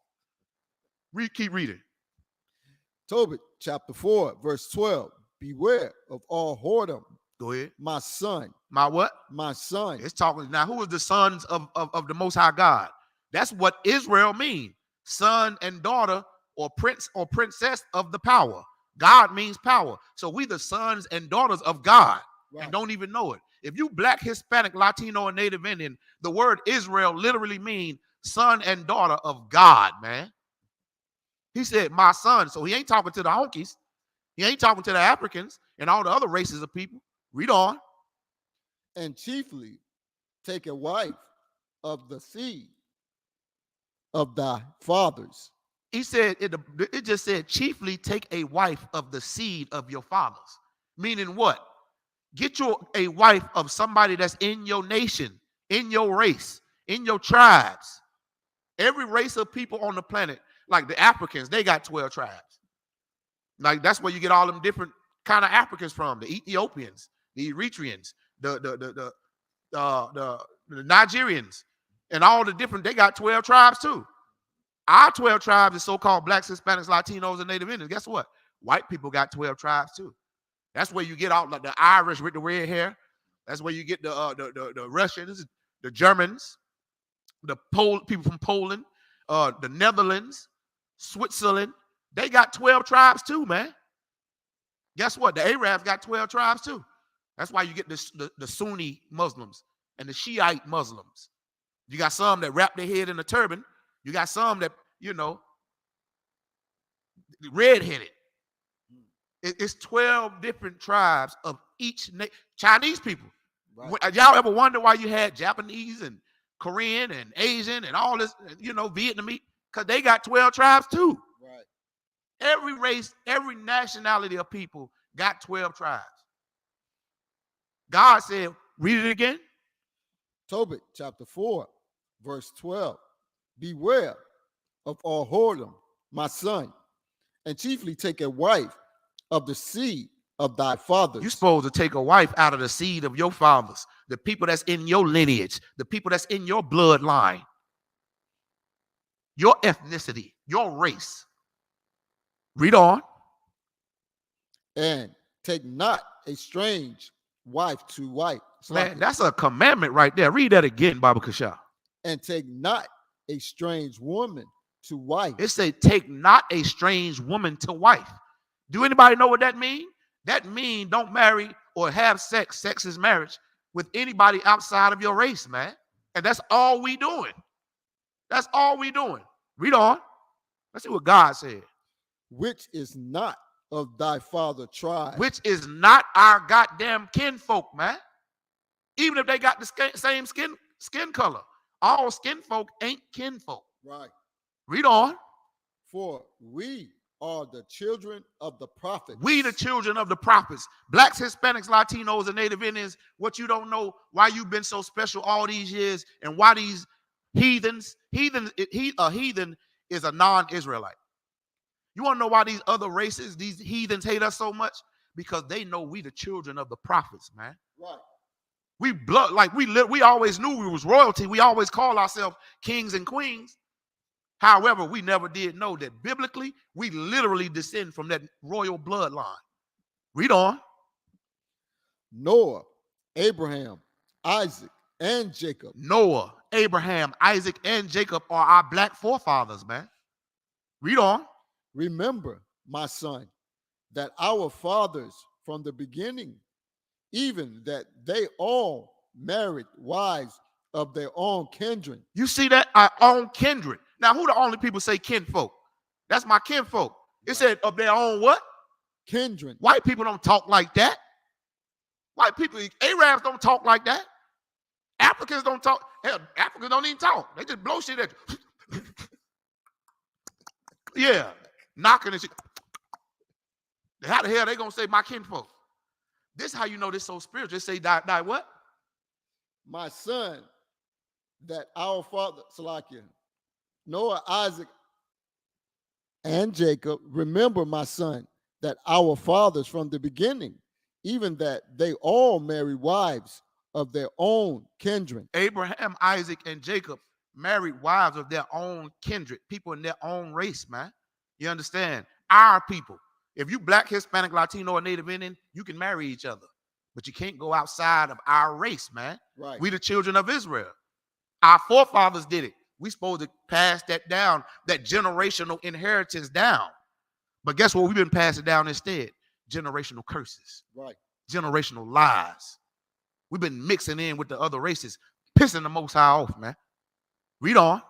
Keep reading. Tobit chapter 4, verse 12. Beware of all whoredom. Go ahead. My son. My what? My son. It's talking now. Who is the sons of the Most High God? That's what Israel means. Son and daughter, or prince or princess of the power. God means power. So we the sons and daughters of God Right. and don't even know it. If you black, Hispanic, Latino, and Native Indian, the word Israel literally means son and daughter of God, man. He said, my son. So he ain't talking to the honkies. He ain't talking to the Africans and all the other races of people. Read on. And chiefly take a wife of the seed of thy fathers. He said, it just said, chiefly take a wife of the seed of your fathers. Meaning what? Get a wife of somebody that's in your nation, in your race, in your tribes. Every race of people on the planet, like the Africans, they got 12 tribes. Like that's where you get all them different kind of Africans from: the Ethiopians, the Eritreans, the Nigerians, and all the different. They got 12 tribes too. Our 12 tribes is so-called blacks, Hispanics, Latinos, and Native Indians. Guess what? White people got 12 tribes too. That's where you get out like the Irish with the red hair. That's where you get the Russians, the Germans, the people from Poland, the Netherlands, Switzerland. They got 12 tribes too, man. Guess what? The Arabs got 12 tribes too. That's why you get the Sunni Muslims and the Shiite Muslims. You got some that wrap their head in a turban. You got some that, red-headed. It's 12 different tribes of each Chinese people. Right. Y'all ever wonder why you had Japanese and Korean and Asian and all this, Vietnamese? Because they got 12 tribes too. Right. Every race, every nationality of people got 12 tribes. God said, read it again. Tobit chapter 4, verse 12. Beware of all whoredom, my son, and chiefly take a wife of the seed of thy fathers. You're supposed to take a wife out of the seed of your fathers, the people that's in your lineage, the people that's in your bloodline, your ethnicity, your race. Read on. And take not a strange wife to wife. Man, that's a commandment right there. Read that again, Baba Kasha. And take not a strange woman to wife. It said, take not a strange woman to wife. Do anybody know what that means? That means don't marry or have sex. Sex is marriage with anybody outside of your race, man. And that's all we doing. That's all we doing. Read on. Let's see what God said. Which is not of thy father tribe. Which is not our goddamn kinfolk, man. Even if they got the same skin color. All skin folk ain't kinfolk. Right. Read on. For we are the children of the prophets. We the children of the prophets. Blacks, Hispanics, Latinos, and Native Indians. What you don't know, why you've been so special all these years, and why these heathens, a heathen is a non-Israelite. You want to know why these other races, these heathens hate us so much? Because they know we the children of the prophets, man. Right. We blood, like we always knew we was royalty. We always call ourselves kings and queens. However, we never did know that biblically, we literally descend from that royal bloodline. Read on. Noah, Abraham, Isaac, and Jacob. Noah, Abraham, Isaac, and Jacob are our black forefathers, man. Read on. Remember, my son, that our fathers from the beginning, even that they all married wives of their own kindred. You see that? Our own kindred. Now, who the only people say kinfolk? That's my kinfolk. It said of their own what? Kindred. White people don't talk like that. White people, Arabs don't talk like that. Africans don't talk. Hell, Africans don't even talk. They just blow shit at you. Yeah, knocking and shit. How the hell they gonna say my kinfolk? This is how you know this so spiritual. They say die what? My son, that our father, Salakia, Noah, Isaac, and Jacob, remember, my son, that our fathers from the beginning, even that they all married wives of their own kindred. Abraham, Isaac, and Jacob married wives of their own kindred, people in their own race, man. You understand? Our people. If you black, Hispanic, Latino, or Native Indian, you can marry each other. But you can't go outside of our race, man. Right. We the children of Israel. Our forefathers did it. We supposed to pass that down, that generational inheritance down. But guess what? We've been passing down instead. Generational curses. Right. Generational lies. We've been mixing in with the other races, pissing the Most High off, man. Read on.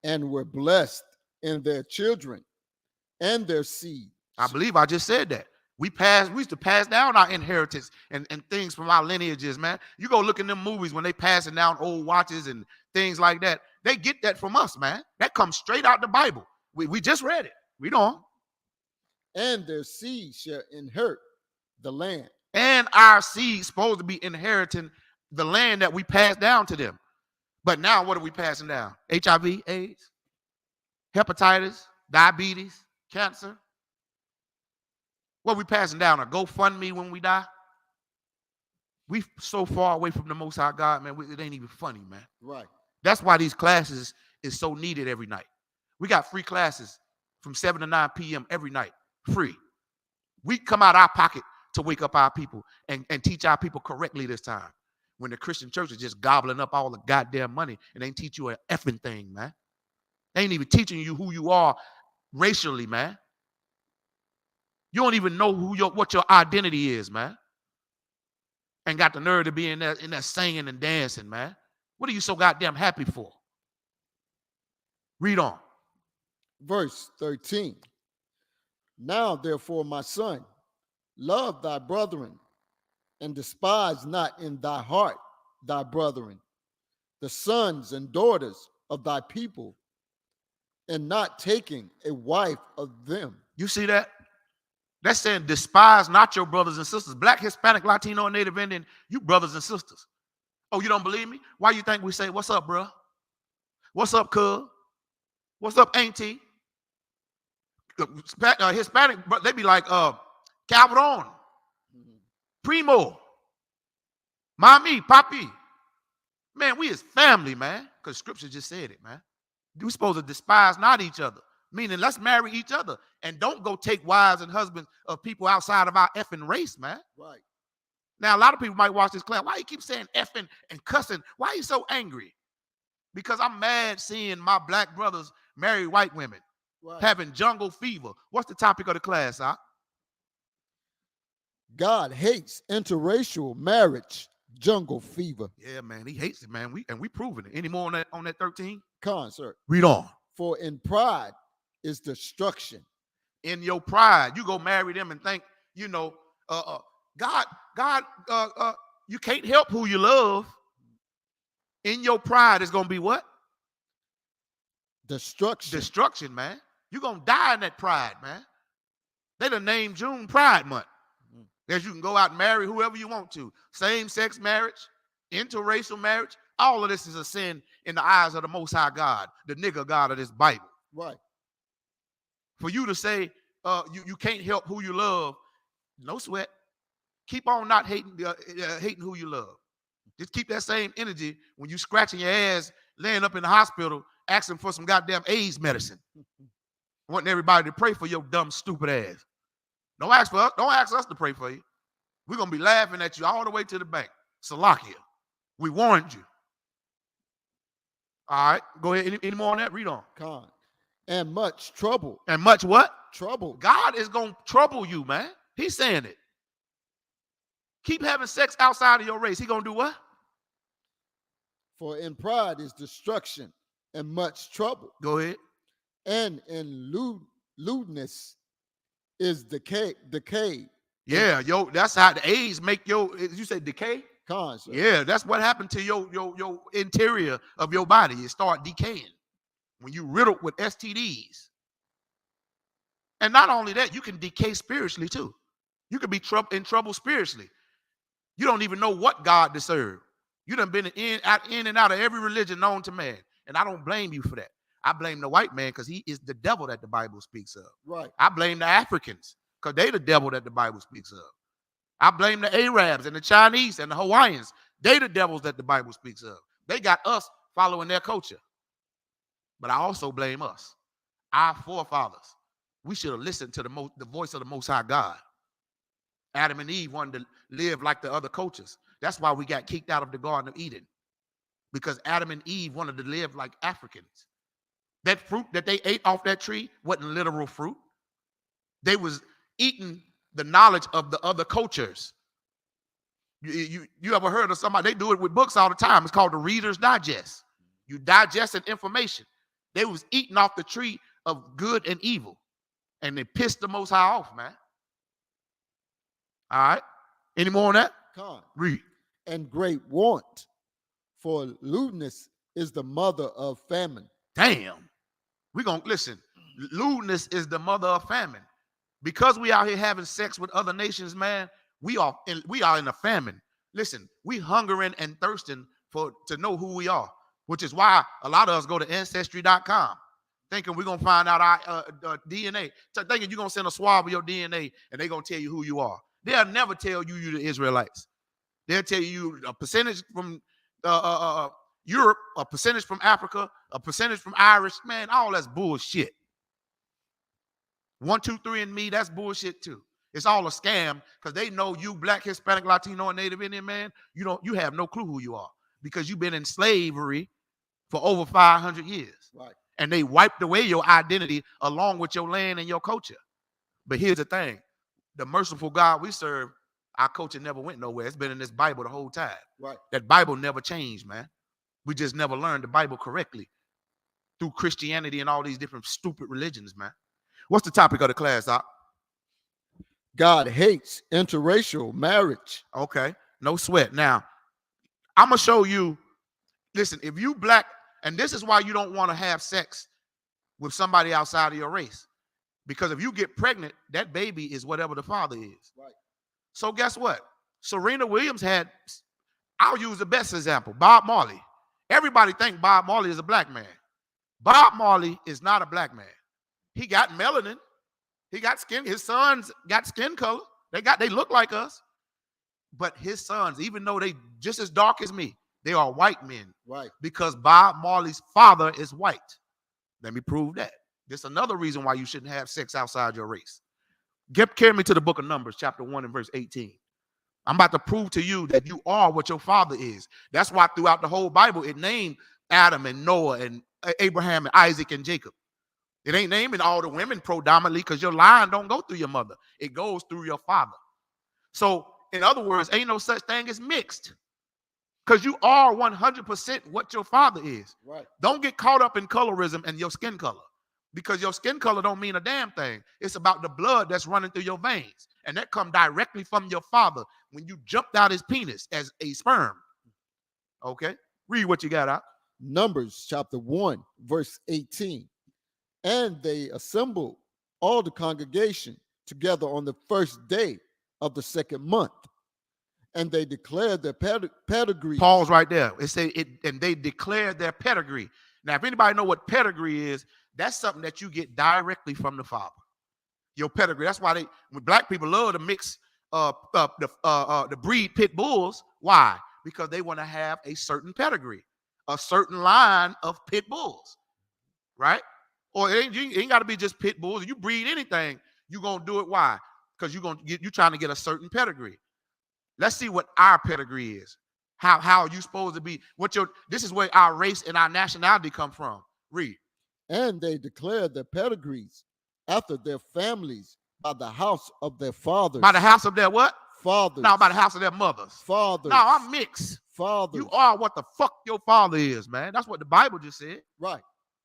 And were blessed in their children and their seed. I believe I just said that. We used to pass down our inheritance and things from our lineages, man. You go look in them movies when they passing down old watches and things like that. They get that from us, man. That comes straight out the Bible. We just read it. Read on. And their seed shall inherit the land. And our seed supposed to be inheriting the land that we passed down to them. But now what are we passing down? HIV, AIDS, hepatitis, diabetes, cancer. What are we passing down? A GoFundMe when we die? We so far away from the Most High God, man. It ain't even funny, man. Right. That's why these classes is so needed every night. We got free classes from 7 to 9 p.m. every night. Free. We come out our pocket to wake up our people and teach our people correctly this time. When the Christian church is just gobbling up all the goddamn money and ain't teach you a effing thing, man. They ain't even teaching you who you are racially, man. You don't even know what your identity is, man. And got the nerve to be in there singing and dancing, man. What are you so goddamn happy for? Read on. Verse 13. Now, therefore, my son, love thy brethren, and despise not in thy heart thy brethren, the sons and daughters of thy people, and not taking a wife of them. You see that? That's saying despise not your brothers and sisters. Black, Hispanic, Latino, and Native Indian, you brothers and sisters. Oh, you don't believe me? Why you think we say, what's up, bro? What's up, cuz? What's up, auntie? Hispanic, they be like, cabron, primo, mommy, papi. Man, we is family, man, because scripture just said it, man. We're supposed to despise not each other, meaning let's marry each other and don't go take wives and husbands of people outside of our effing race, man. Right. Now, a lot of people might watch this class. Why you keep saying effing and cussing? Why are you so angry? Because I'm mad seeing my black brothers marry white women, Right. having jungle fever. What's the topic of the class, huh? God hates interracial marriage, jungle fever. Yeah, man, he hates it, man. We proving it. Any more on that 13? Concert. Read on. For in pride is destruction. In your pride, you go marry them and think, God, you can't help who you love. In your pride is going to be what? Destruction. Destruction, man. You're going to die in that pride, man. They done named June Pride Month. That you can go out and marry whoever you want to. Same-sex marriage, interracial marriage. All of this is a sin in the eyes of the Most High God, the nigga God of this Bible. Right. For you to say you can't help who you love, no sweat. Keep on not hating who you love. Just keep that same energy when you scratching your ass, laying up in the hospital, asking for some goddamn AIDS medicine. Wanting everybody to pray for your dumb, stupid ass. Don't ask us to pray for you. We're going to be laughing at you all the way to the bank. Salakia. We warned you. All right. Go ahead. Any more on that? Read on. Con. And much trouble. And much what? Trouble. God is going to trouble you, man. He's saying it. Keep having sex outside of your race. He going to do what? For in pride is destruction and much trouble. Go ahead. And in lewdness is decay. Yeah, that's how the AIDS make you say decay? Con, sir. Yeah, that's what happened to your interior of your body. It start decaying when you riddled with STDs. And not only that, you can decay spiritually too. You can be in trouble spiritually. You don't even know what God to serve. You done been in and out of every religion known to man. And I don't blame you for that. I blame the white man because he is the devil that the Bible speaks of. Right. I blame the Africans because they the devil that the Bible speaks of. I blame the Arabs and the Chinese and the Hawaiians. They the devils that the Bible speaks of. They got us following their culture. But I also blame us, our forefathers. We should have listened to the voice of the Most High God. Adam and Eve wanted to live like the other cultures. That's why we got kicked out of the Garden of Eden. Because Adam and Eve wanted to live like Africans. That fruit that they ate off that tree wasn't literal fruit. They was eating the knowledge of the other cultures. You ever heard of somebody? They do it with books all the time. It's called the Reader's Digest. You digesting information. They was eating off the tree of good and evil, and they pissed the Most High off, man. All right. Any more on that? Con. Read. And great want, for lewdness is the mother of famine. Damn. We're going to listen. Lewdness is the mother of famine. Because we out here having sex with other nations, man, we are in a famine. Listen, we hungering and thirsting to know who we are, which is why a lot of us go to ancestry.com thinking we're going to find out our DNA, thinking you're going to send a swab of your DNA and they're going to tell you who you are. They'll never tell you you're the Israelites. They'll tell you a percentage from Europe, a percentage from Africa, a percentage from Irish. Man, all that's bullshit. 1, 2, 3 and me, that's bullshit too. It's all a scam because they know you, Black, Hispanic, Latino, and Native Indian, man. You have no clue who you are because you've been in slavery for over 500 years. Right. And they wiped away your identity along with your land and your culture. But here's the thing. The merciful God we serve, our culture never went nowhere. It's been in this Bible the whole time. Right. That Bible never changed, man. We just never learned the Bible correctly through Christianity and all these different stupid religions, man. What's the topic of the class, Doc? God hates interracial marriage. Okay, no sweat. Now, I'm going to show you, listen, if you Black, and this is why you don't want to have sex with somebody outside of your race. Because if you get pregnant, that baby is whatever the father is. Right. So guess what? Serena Williams I'll use the best example, Bob Marley. Everybody think Bob Marley is a black man. Bob Marley is not a black man. He got melanin. He got skin. His sons got skin color. They look like us. But his sons, even though they just as dark as me, they are white men. Right. Because Bob Marley's father is white. Let me prove that. This is another reason why you shouldn't have sex outside your race. Carry me to the book of Numbers, chapter 1 and verse 18. I'm about to prove to you that you are what your father is. That's why throughout the whole Bible, it named Adam and Noah and Abraham and Isaac and Jacob. It ain't naming all the women predominantly because your line don't go through your mother. It goes through your father. So, in other words, ain't no such thing as mixed because you are 100% what your father is. Right. Don't get caught up in colorism and your skin color because your skin color don't mean a damn thing. It's about the blood that's running through your veins, and that come directly from your father when you jumped out his penis as a sperm. Okay? Read what you got out. Numbers chapter 1, verse 18. And they assembled all the congregation together on the first day of the second month. And they declared their pedigree. Pause right there. It say it, and they declared their pedigree. Now, if anybody know what pedigree is, that's something that you get directly from the father. Your pedigree. That's why when black people love to mix the breed pit bulls. Why? Because they want to have a certain pedigree, a certain line of pit bulls, right? Or it ain't got to be just pit bulls. If you breed anything, you're gonna do it. Why? Because you're trying to get a certain pedigree. Let's see what our pedigree is. How are you supposed to be? This is where our race and our nationality come from. Read. And they declared their pedigrees after their families by the house of their fathers. By the house of their what? Fathers. No, by the house of their mothers. Fathers. No, I'm mixed. Fathers. You are what the fuck your father is, man. That's what the Bible just said. Right.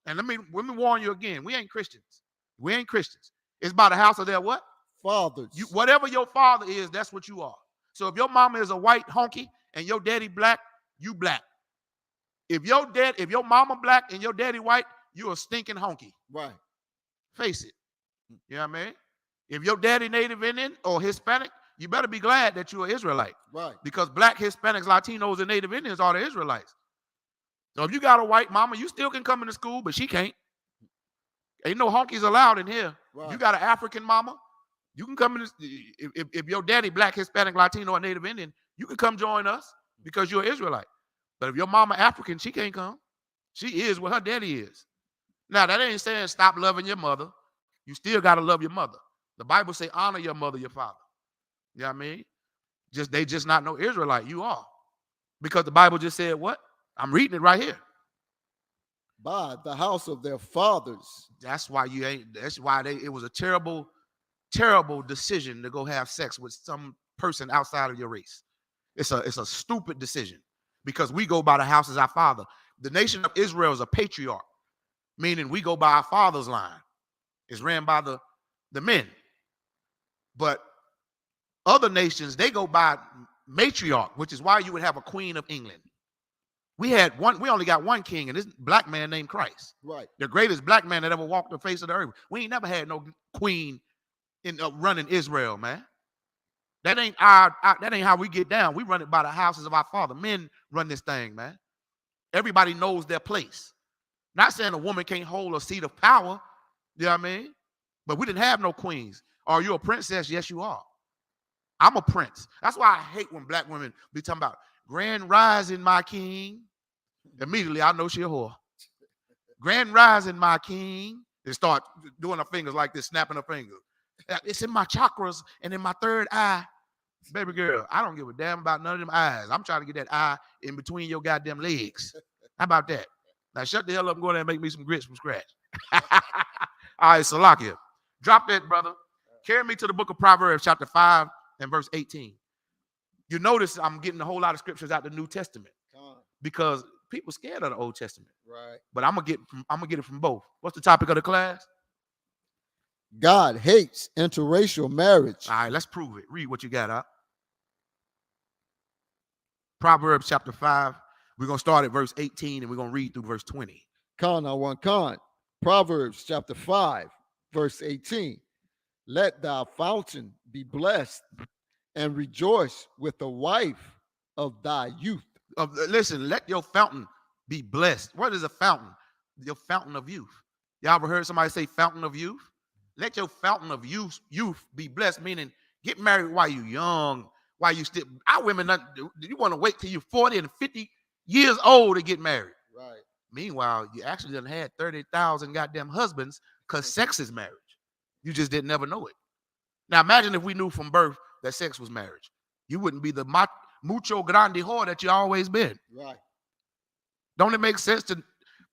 And let me warn you again. We ain't Christians. We ain't Christians. It's by the house of their what? Fathers. Whatever your father is, that's what you are. So if your mama is a white honky and your daddy black, you black. If your mama black and your daddy white, you a stinking honky. Right. Face it. You know what I mean? If your daddy Native Indian or Hispanic, you better be glad that you're an Israelite. Right. Because black, Hispanics, Latinos, and Native Indians are the Israelites. So if you got a white mama, you still can come into school, but she can't. Ain't no honkies allowed in here. Right. You got an African mama, you can come in. If your daddy black, Hispanic, Latino, or Native Indian, you can come join us because you're an Israelite. But if your mama African, she can't come. She is what her daddy is. Now, that ain't saying stop loving your mother. You still got to love your mother. The Bible say honor your mother, your father. You know what I mean? They just not no Israelite. You are. Because the Bible just said what? I'm reading it right here. By the house of their fathers. That's why it was a terrible terrible decision to go have sex with some person outside of your race. It's a stupid decision because we go by the house as our father. The nation of Israel is a patriarch, meaning we go by our father's line. It's ran by the men. But other nations, they go by matriarch, which is why you would have a queen of England. We only got one king, and this black man named Christ. Right. The greatest black man that ever walked the face of the earth. We ain't never had no queen in running Israel, man. That ain't how we get down. We run it by the houses of our father. Men run this thing, man. Everybody knows their place. Not saying a woman can't hold a seat of power, you know what I mean? But we didn't have no queens. Are you a princess? Yes, you are. I'm a prince. That's why I hate when black women be talking about grand rising, my king. Immediately, I know she a whore. Grand rising, my king. They start doing her fingers like this, snapping her fingers. It's in my chakras and in my third eye. Baby girl, I don't give a damn about none of them eyes. I'm trying to get that eye in between your goddamn legs. How about that? Now shut the hell up and go there and make me some grits from scratch. All right, Salakia. Drop that, brother. Carry me to the book of Proverbs, chapter 5 and verse 18. You notice I'm getting a whole lot of scriptures out the New Testament because people scared of the Old Testament. Right. But I'm gonna get it from both. What's the topic of the class? God hates interracial marriage. All right, let's prove it. Read what you got up. Proverbs chapter 5. We're going to start at verse 18 and we're going to read through verse 20. Proverbs chapter 5, verse 18. Let thy fountain be blessed and rejoice with the wife of thy youth. Listen, let your fountain be blessed. What is a fountain? Your fountain of youth. Y'all ever heard somebody say fountain of youth? Let your fountain of youth be blessed, meaning get married while you're young, while you still. Our women, you want to wait till you're 40 and 50 years old to get married. Right. Meanwhile, you actually done had 30,000 goddamn husbands because sex is marriage. You just didn't never know it. Now imagine if we knew from birth that sex was marriage. You wouldn't be the mucho grande whore that you always been. Right. Don't it make sense to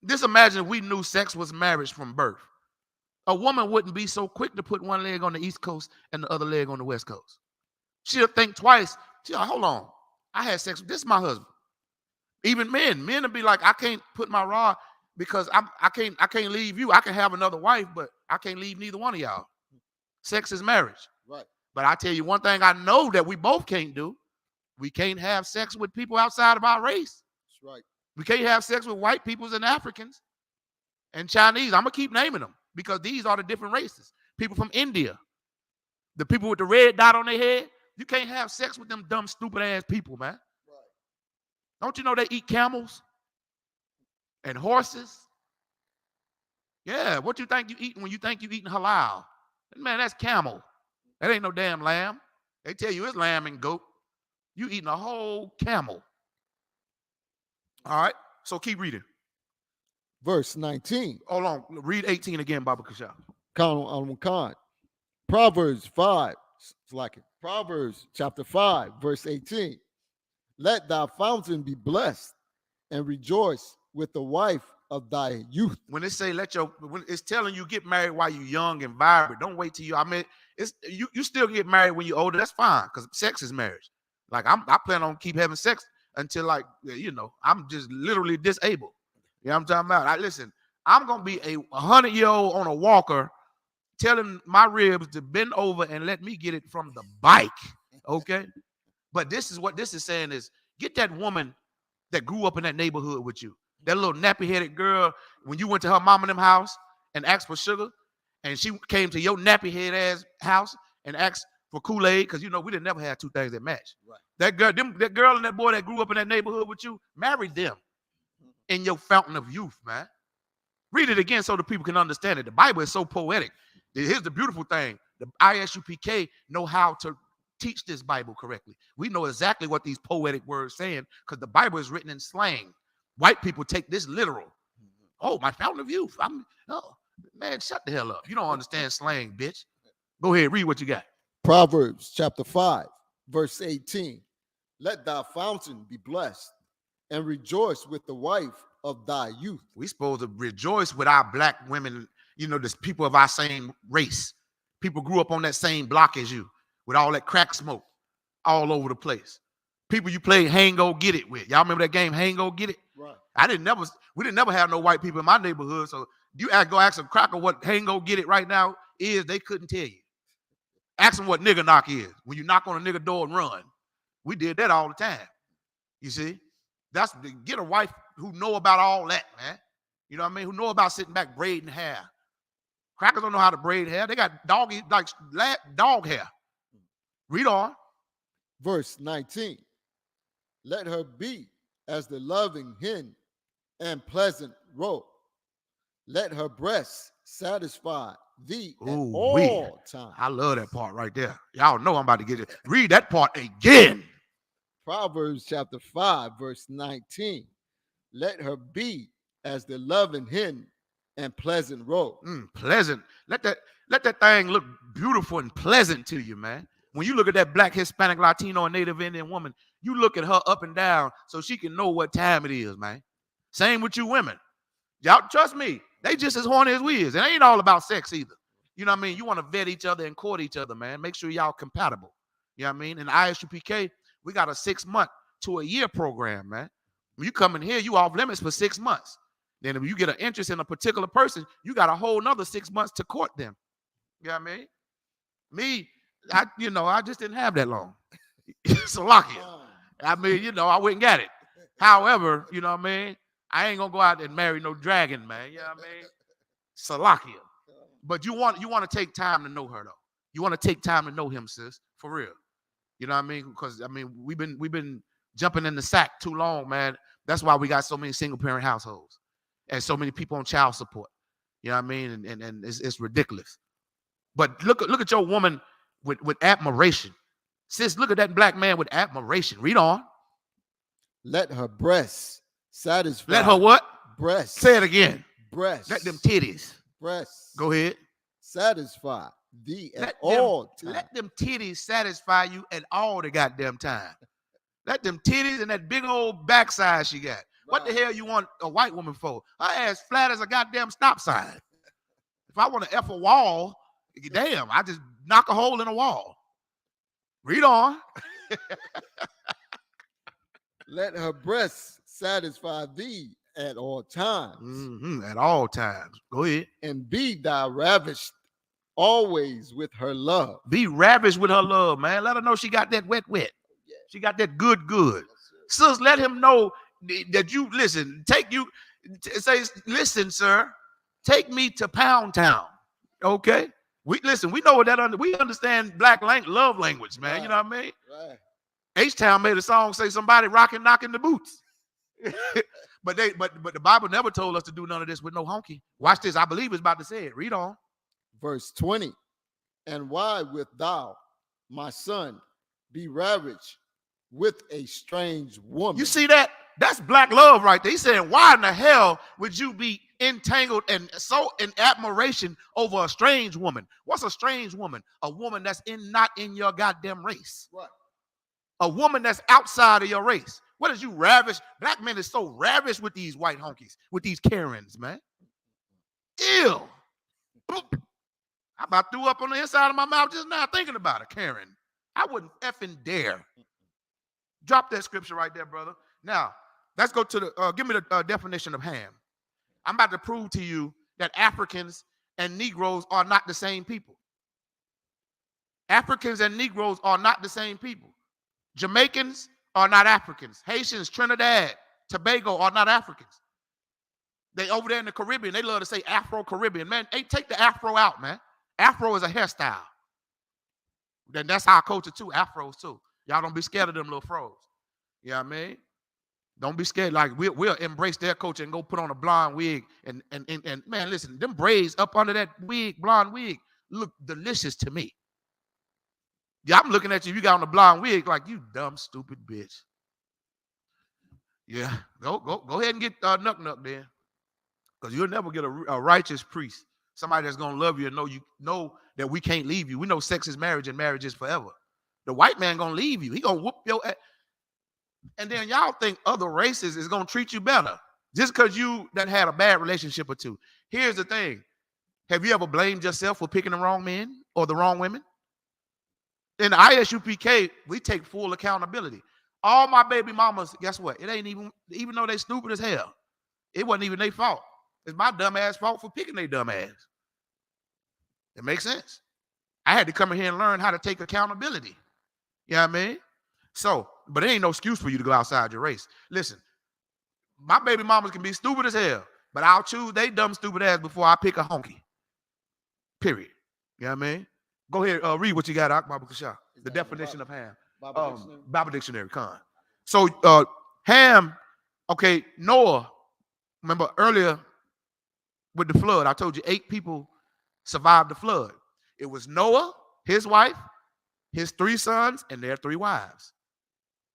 just imagine if we knew sex was marriage from birth? A woman wouldn't be so quick to put one leg on the East Coast and the other leg on the West Coast. She'll think twice. She'll like, hold on. I had sex with this is my husband. Even men will be like, I can't put my rod because I can't leave you. I can have another wife, but I can't leave neither one of y'all. Sex is marriage. Right. But I tell you one thing I know that we both can't do. We can't have sex with people outside of our race. That's right. We can't have sex with white peoples and Africans and Chinese. I'm going to keep naming them because these are the different races. People from India, the people with the red dot on their head, you can't have sex with them dumb, stupid ass people, man. Right. Don't you know they eat camels and horses? Yeah, what you think you eating when you think you eating halal? Man, that's camel. That ain't no damn lamb. They tell you it's lamb and goat. You eating a whole camel. All right, so keep reading. Verse 19. Hold on, read 18 again, Baba Kasha. Proverbs 5. Proverbs chapter 5, verse 18. Let thy fountain be blessed and rejoice with the wife of thy youth. When it say when it's telling you get married while you're young and vibrant, don't wait till it's you still get married when you're older. That's fine because sex is marriage. Like I plan on keep having sex until I'm just literally disabled. You know what I'm talking about? Listen, I'm gonna be a 100-year-old on a walker telling my ribs to bend over and let me get it from the bike. Okay. But this is what this is saying is get that woman that grew up in that neighborhood with you. That little nappy-headed girl, when you went to her mom and them house and asked for sugar, and she came to your nappy-head ass house and asked for Kool-Aid, because we didn't never have two things that match. Right. That girl and that boy that grew up in that neighborhood with you, married them in your fountain of youth, man. Read it again so the people can understand it. The Bible is so poetic. Here's the beautiful thing. The ISUPK know how to teach this Bible correctly. We know exactly what these poetic words saying because the Bible is written in slang. White people take this literal. Oh, my fountain of youth. Man, shut the hell up. You don't understand slang, bitch. Go ahead, read what you got. Proverbs chapter 5, verse 18. Let thy fountain be blessed and rejoice with the wife of thy youth. We supposed to rejoice with our black women, the people of our same race. People grew up on that same block as you with all that crack smoke all over the place. People you play Hang Go Get It with. Y'all remember that game, Hang Go Get It? Right. We didn't never have no white people in my neighborhood. So you go ask a cracker what Hang Go Get It right now is, they couldn't tell you. Ask them what nigga knock is. When you knock on a nigga door and run. We did that all the time. You see? Get a wife who know about all that, man. You know what I mean? Who know about sitting back braiding hair. Crackers don't know how to braid hair. They got dog hair. Read on. Verse 19. Let her be as the loving hen and pleasant roe. Let her breasts satisfy thee at all times. I love that part right there. Y'all know I'm about to get it. Read that part again. Proverbs chapter 5, verse 19. Let her be as the loving hen and pleasant roe. Pleasant. Let that thing look beautiful and pleasant to you, man. When you look at that black, Hispanic, Latino, and Native Indian woman, you look at her up and down so she can know what time it is, man. Same with you women. Y'all trust me, they just as horny as we is. It ain't all about sex either. You know what I mean? You want to vet each other and court each other, man. Make sure y'all compatible. You know what I mean? In the ISUPK, we got a 6-month to a year program, man. When you come in here, you off limits for 6 months. Then if you get an interest in a particular person, you got a whole nother 6 months to court them. You know what I mean? Me, I just didn't have that long. Salakia. I mean, I went and got it. However, you know what I mean? I ain't gonna go out and marry no dragon, man. You know what I mean? Salakia. But you want to take time to know her, though. You want to take time to know him, sis, for real. You know what I mean? Because we've been jumping in the sack too long, man. That's why we got so many single parent households and so many people on child support. You know what I mean? And it's ridiculous. But look at your woman with admiration. Sis, look at that black man with admiration. Read on. Let her breasts satisfy. Let her what? Breasts. Say it again. Breasts. Let them titties. Breasts. Go ahead. Satisfy thee at all times. Let them titties satisfy you at all the goddamn time. Let them titties and that big old backside she got. Right. What the hell you want a white woman for? Her ass flat as a goddamn stop sign. If I want to F a wall, damn, I just knock a hole in a wall. Read on. Let her breasts satisfy thee at all times. At all times. Go ahead. And be thou ravished always with her love. Be ravished with her love, man. Let her know she got that wet. She got that good. Sis, let him know that you listen. Say, listen, sir. Take me to Pound Town. Okay? We know what that we understand black love language, man. Right. You know what I mean? Right. H-Town made a song say somebody knocking the boots. but the Bible never told us to do none of this with no honky. Watch this. I believe it's about to say it. Read on. Verse 20. And why wilt thou, my son, be ravished with a strange woman? You see that? That's black love right there. He's saying, why in the hell would you be entangled and so in admiration over a strange woman? What's a strange woman? A woman that's not in your goddamn race. What? A woman that's outside of your race. What is you ravished? Black men is so ravished with these white honkies, with these Karens, man. Ew. I about threw up on the inside of my mouth just now thinking about it, Karen. I wouldn't effing dare. Drop that scripture right there, brother. Now, let's go to give me the definition of ham. I'm about to prove to you that Africans and Negroes are not the same people. Africans and Negroes are not the same people. Jamaicans are not Africans. Haitians, Trinidad, Tobago are not Africans. They over there in the Caribbean, they love to say Afro-Caribbean. Man, hey, take the Afro out, man. Afro is a hairstyle. Then that's our culture too, Afros too. Y'all don't be scared of them little froze. You know what I mean? Don't be scared. Like we'll embrace their culture and go put on a blonde wig. And man, listen, them braids up under that wig, blonde wig, look delicious to me. Yeah, I'm looking at you. You got on a blonde wig, like you dumb, stupid bitch. Yeah, go ahead and get Nuck then, because you'll never get a righteous priest, somebody that's gonna love you and know that we can't leave you. We know sex is marriage and marriage is forever. The white man gonna leave you. He gonna whoop your ass. And then y'all think other races is gonna treat you better just because you done had a bad relationship or two. Here's the thing: have you ever blamed yourself for picking the wrong man or the wrong women? In the ISUPK, we take full accountability. All my baby mamas, guess what? It ain't even though they stupid as hell, it wasn't even their fault. It's my dumb ass fault for picking their dumb ass. It makes sense. I had to come in here and learn how to take accountability. You know what I mean? So, but it ain't no excuse for you to go outside your race. Listen, my baby mamas can be stupid as hell, but I'll choose they dumb stupid ass before I pick a honky. Period. You know what I mean? Go ahead, read what you got, Baba Kasha. The definition of ham. Bible Dictionary, con. So ham, okay, Noah, remember earlier with the flood, I told you 8 people survived the flood. It was Noah, his wife, his 3 sons, and their 3 wives.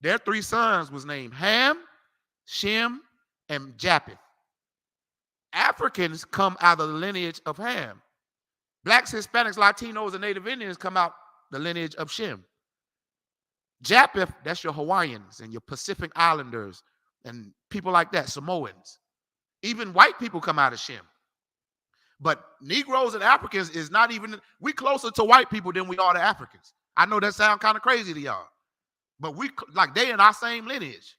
Their 3 sons was named Ham, Shem, and Japheth. Africans come out of the lineage of Ham. Blacks, Hispanics, Latinos, and Native Indians come out the lineage of Shem. Japheth, that's your Hawaiians and your Pacific Islanders and people like that, Samoans. Even white people come out of Shem. But Negroes and Africans is not even, we closer to white people than we are to Africans. I know that sounds kind of crazy to y'all, but we, like, they in our same lineage.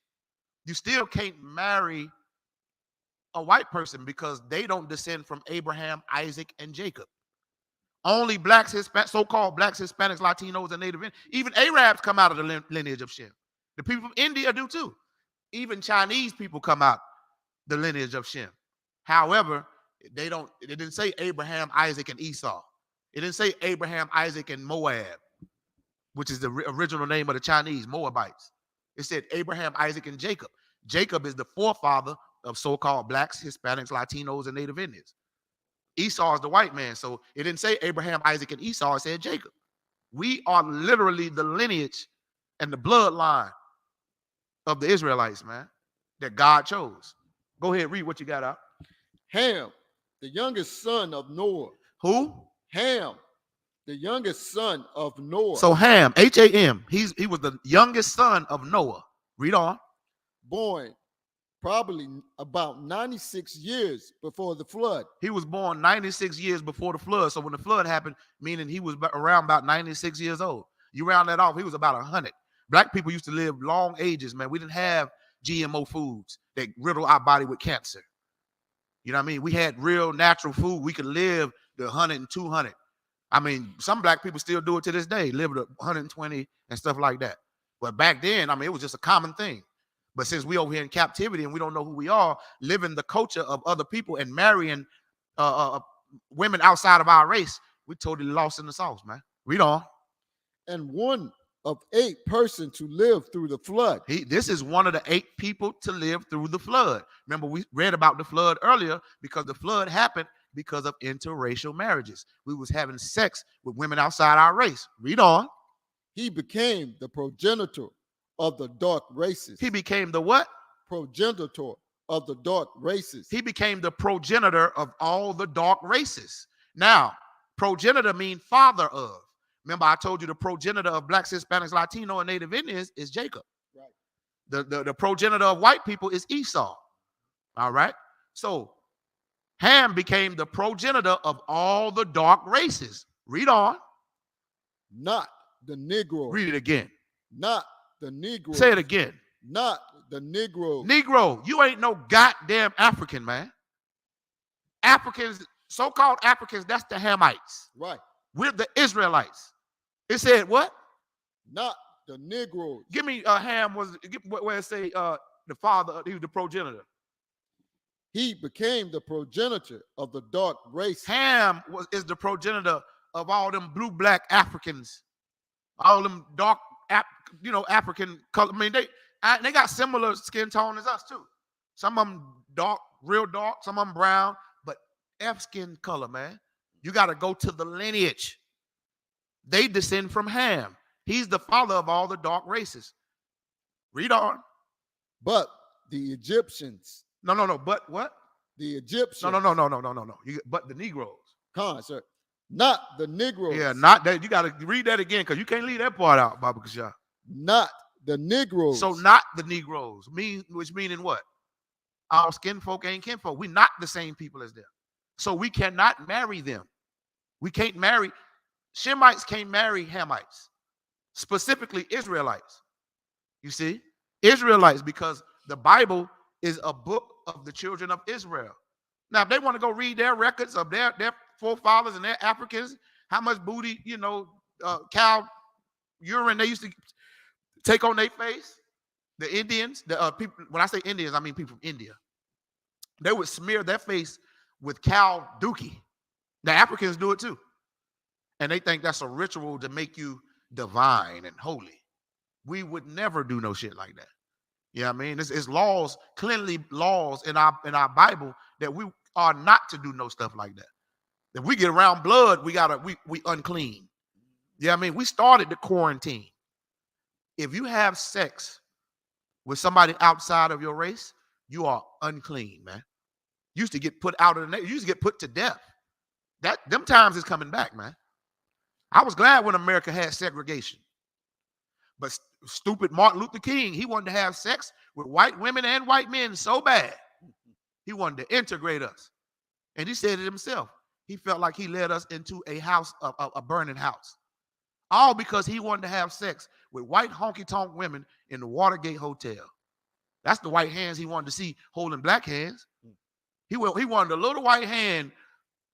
You still can't marry a white person because they don't descend from Abraham, Isaac, and Jacob. Only blacks, so-called blacks, Hispanics, Latinos, and Native Indians. Even Arabs come out of the lineage of Shem. The people from India do too. Even Chinese people come out the lineage of Shem. However, it didn't say Abraham, Isaac, and Esau. It didn't say Abraham, Isaac, and Moab, which is the original name of the Chinese, Moabites. It said Abraham, Isaac, and Jacob. Jacob is the forefather of so-called blacks, Hispanics, Latinos, and Native Indians. Esau is the white man. So it didn't say Abraham, Isaac, and Esau. It said Jacob. We are literally the lineage and the bloodline of the Israelites, man, that God chose. Go ahead, read what you got out. Ham, the youngest son of Noah. Who? Ham, the youngest son of Noah. So Ham, H-A-M, he was the youngest son of Noah. Read on. Born probably about 96 years before the flood. He was born 96 years before the flood. So when the flood happened, meaning he was around about 96 years old. You round that off, he was about 100. Black people used to live long ages, man. We didn't have GMO foods that riddle our body with cancer. You know what I mean? We had real natural food. We could live to 100 and 200. I mean, some black people still do it to this day, live to 120 and stuff like that. But back then, I mean, it was just a common thing. But since we over here in captivity and we don't know who we are, living the culture of other people and marrying women outside of our race, we totally lost in the sauce, man. Read on. And one of 8 persons to live through the flood. This is one of the 8 people to live through the flood. Remember, we read about the flood earlier because the flood happened because of interracial marriages. We was having sex with women outside our race. Read on. He became the progenitor of the dark races. He became the what? Progenitor of the dark races. He became the progenitor of all the dark races. Now, progenitor means father of. Remember, I told you the progenitor of blacks, Hispanics, Latino, and Native Indians is Jacob. Right. The progenitor of white people is Esau. All right. So Ham became the progenitor of all the dark races. Read on. Not the Negro. Read it again. Not the Negro. Say it again. Not the Negro. Negro, you ain't no goddamn African, man. Africans, so-called Africans, that's the Hamites. Right. We're the Israelites. It said what? Not the Negro. Give me Ham was where it say the father, he was the progenitor. He became the progenitor of the dark race. Ham is the progenitor of all them blue black Africans, all them dark, African color. I mean, they got similar skin tone as us too. Some of them dark, real dark. Some of them brown, but F skin color, man. You got to go to the lineage. They descend from Ham. He's the father of all the dark races. Read on. But the Egyptians. No. But what? The Egyptians. No. But the Negroes. Sir. Not the Negroes. Yeah, not that. You got to read that again because you can't leave that part out, Baba Kasha. Not the Negroes. So not the Negroes. Which meaning what? Our skin folk ain't kinfolk. We're not the same people as them. So we cannot marry them. We can't marry. Shemites can't marry Hamites, specifically Israelites. You see? Israelites, because the Bible is a book of the children of Israel. Now, if they want to go read their records of their forefathers and their Africans, how much booty, cow urine they used to take on their face, the Indians, the people, when I say Indians, I mean people from India. They would smear their face with cow dookie. The Africans do it too. And they think that's a ritual to make you divine and holy. We would never do no shit like that. You know what I mean? It's laws, cleanly laws in our Bible that we are not to do no stuff like that. If we get around blood, we unclean. You know what I mean? We started the quarantine. If you have sex with somebody outside of your race, you are unclean, man. You used to get put out of the nation. You used to get put to death. Them times is coming back, man. I was glad when America had segregation. But stupid Martin Luther King, he wanted to have sex with white women and white men so bad. He wanted to integrate us. And he said it himself. He felt like he led us into a house, a burning house. All because he wanted to have sex with white honky-tonk women in the Watergate Hotel. That's the white hands he wanted to see holding black hands. He wanted a little white hand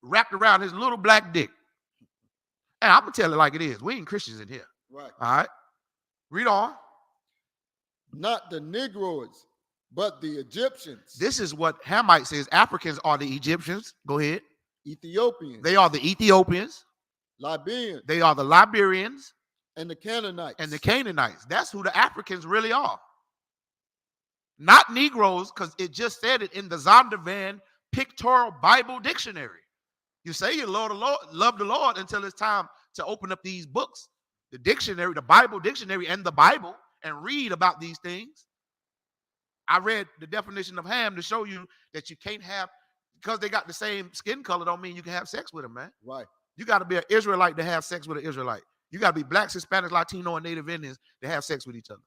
wrapped around his little black dick. And I'm going to tell it like it is. We ain't Christians in here. Right. All right? Read on. Not the Negroes, but the Egyptians. This is what Hamite says. Africans are the Egyptians. Go ahead. Ethiopians. They are the Ethiopians. Liberians. They are the Liberians. And the Canaanites. And the Canaanites. That's who the Africans really are. Not Negroes, because it just said it in the Zondervan Pictorial Bible Dictionary. You say you love the Lord until it's time to open up these books, the dictionary, the Bible dictionary, and the Bible, and read about these things. I read the definition of ham to show you that you can't have, because they got the same skin color, don't mean you can have sex with them, man. Right. You got to be an Israelite to have sex with an Israelite. You got to be blacks, Hispanics, Latino, and Native Indians to have sex with each other.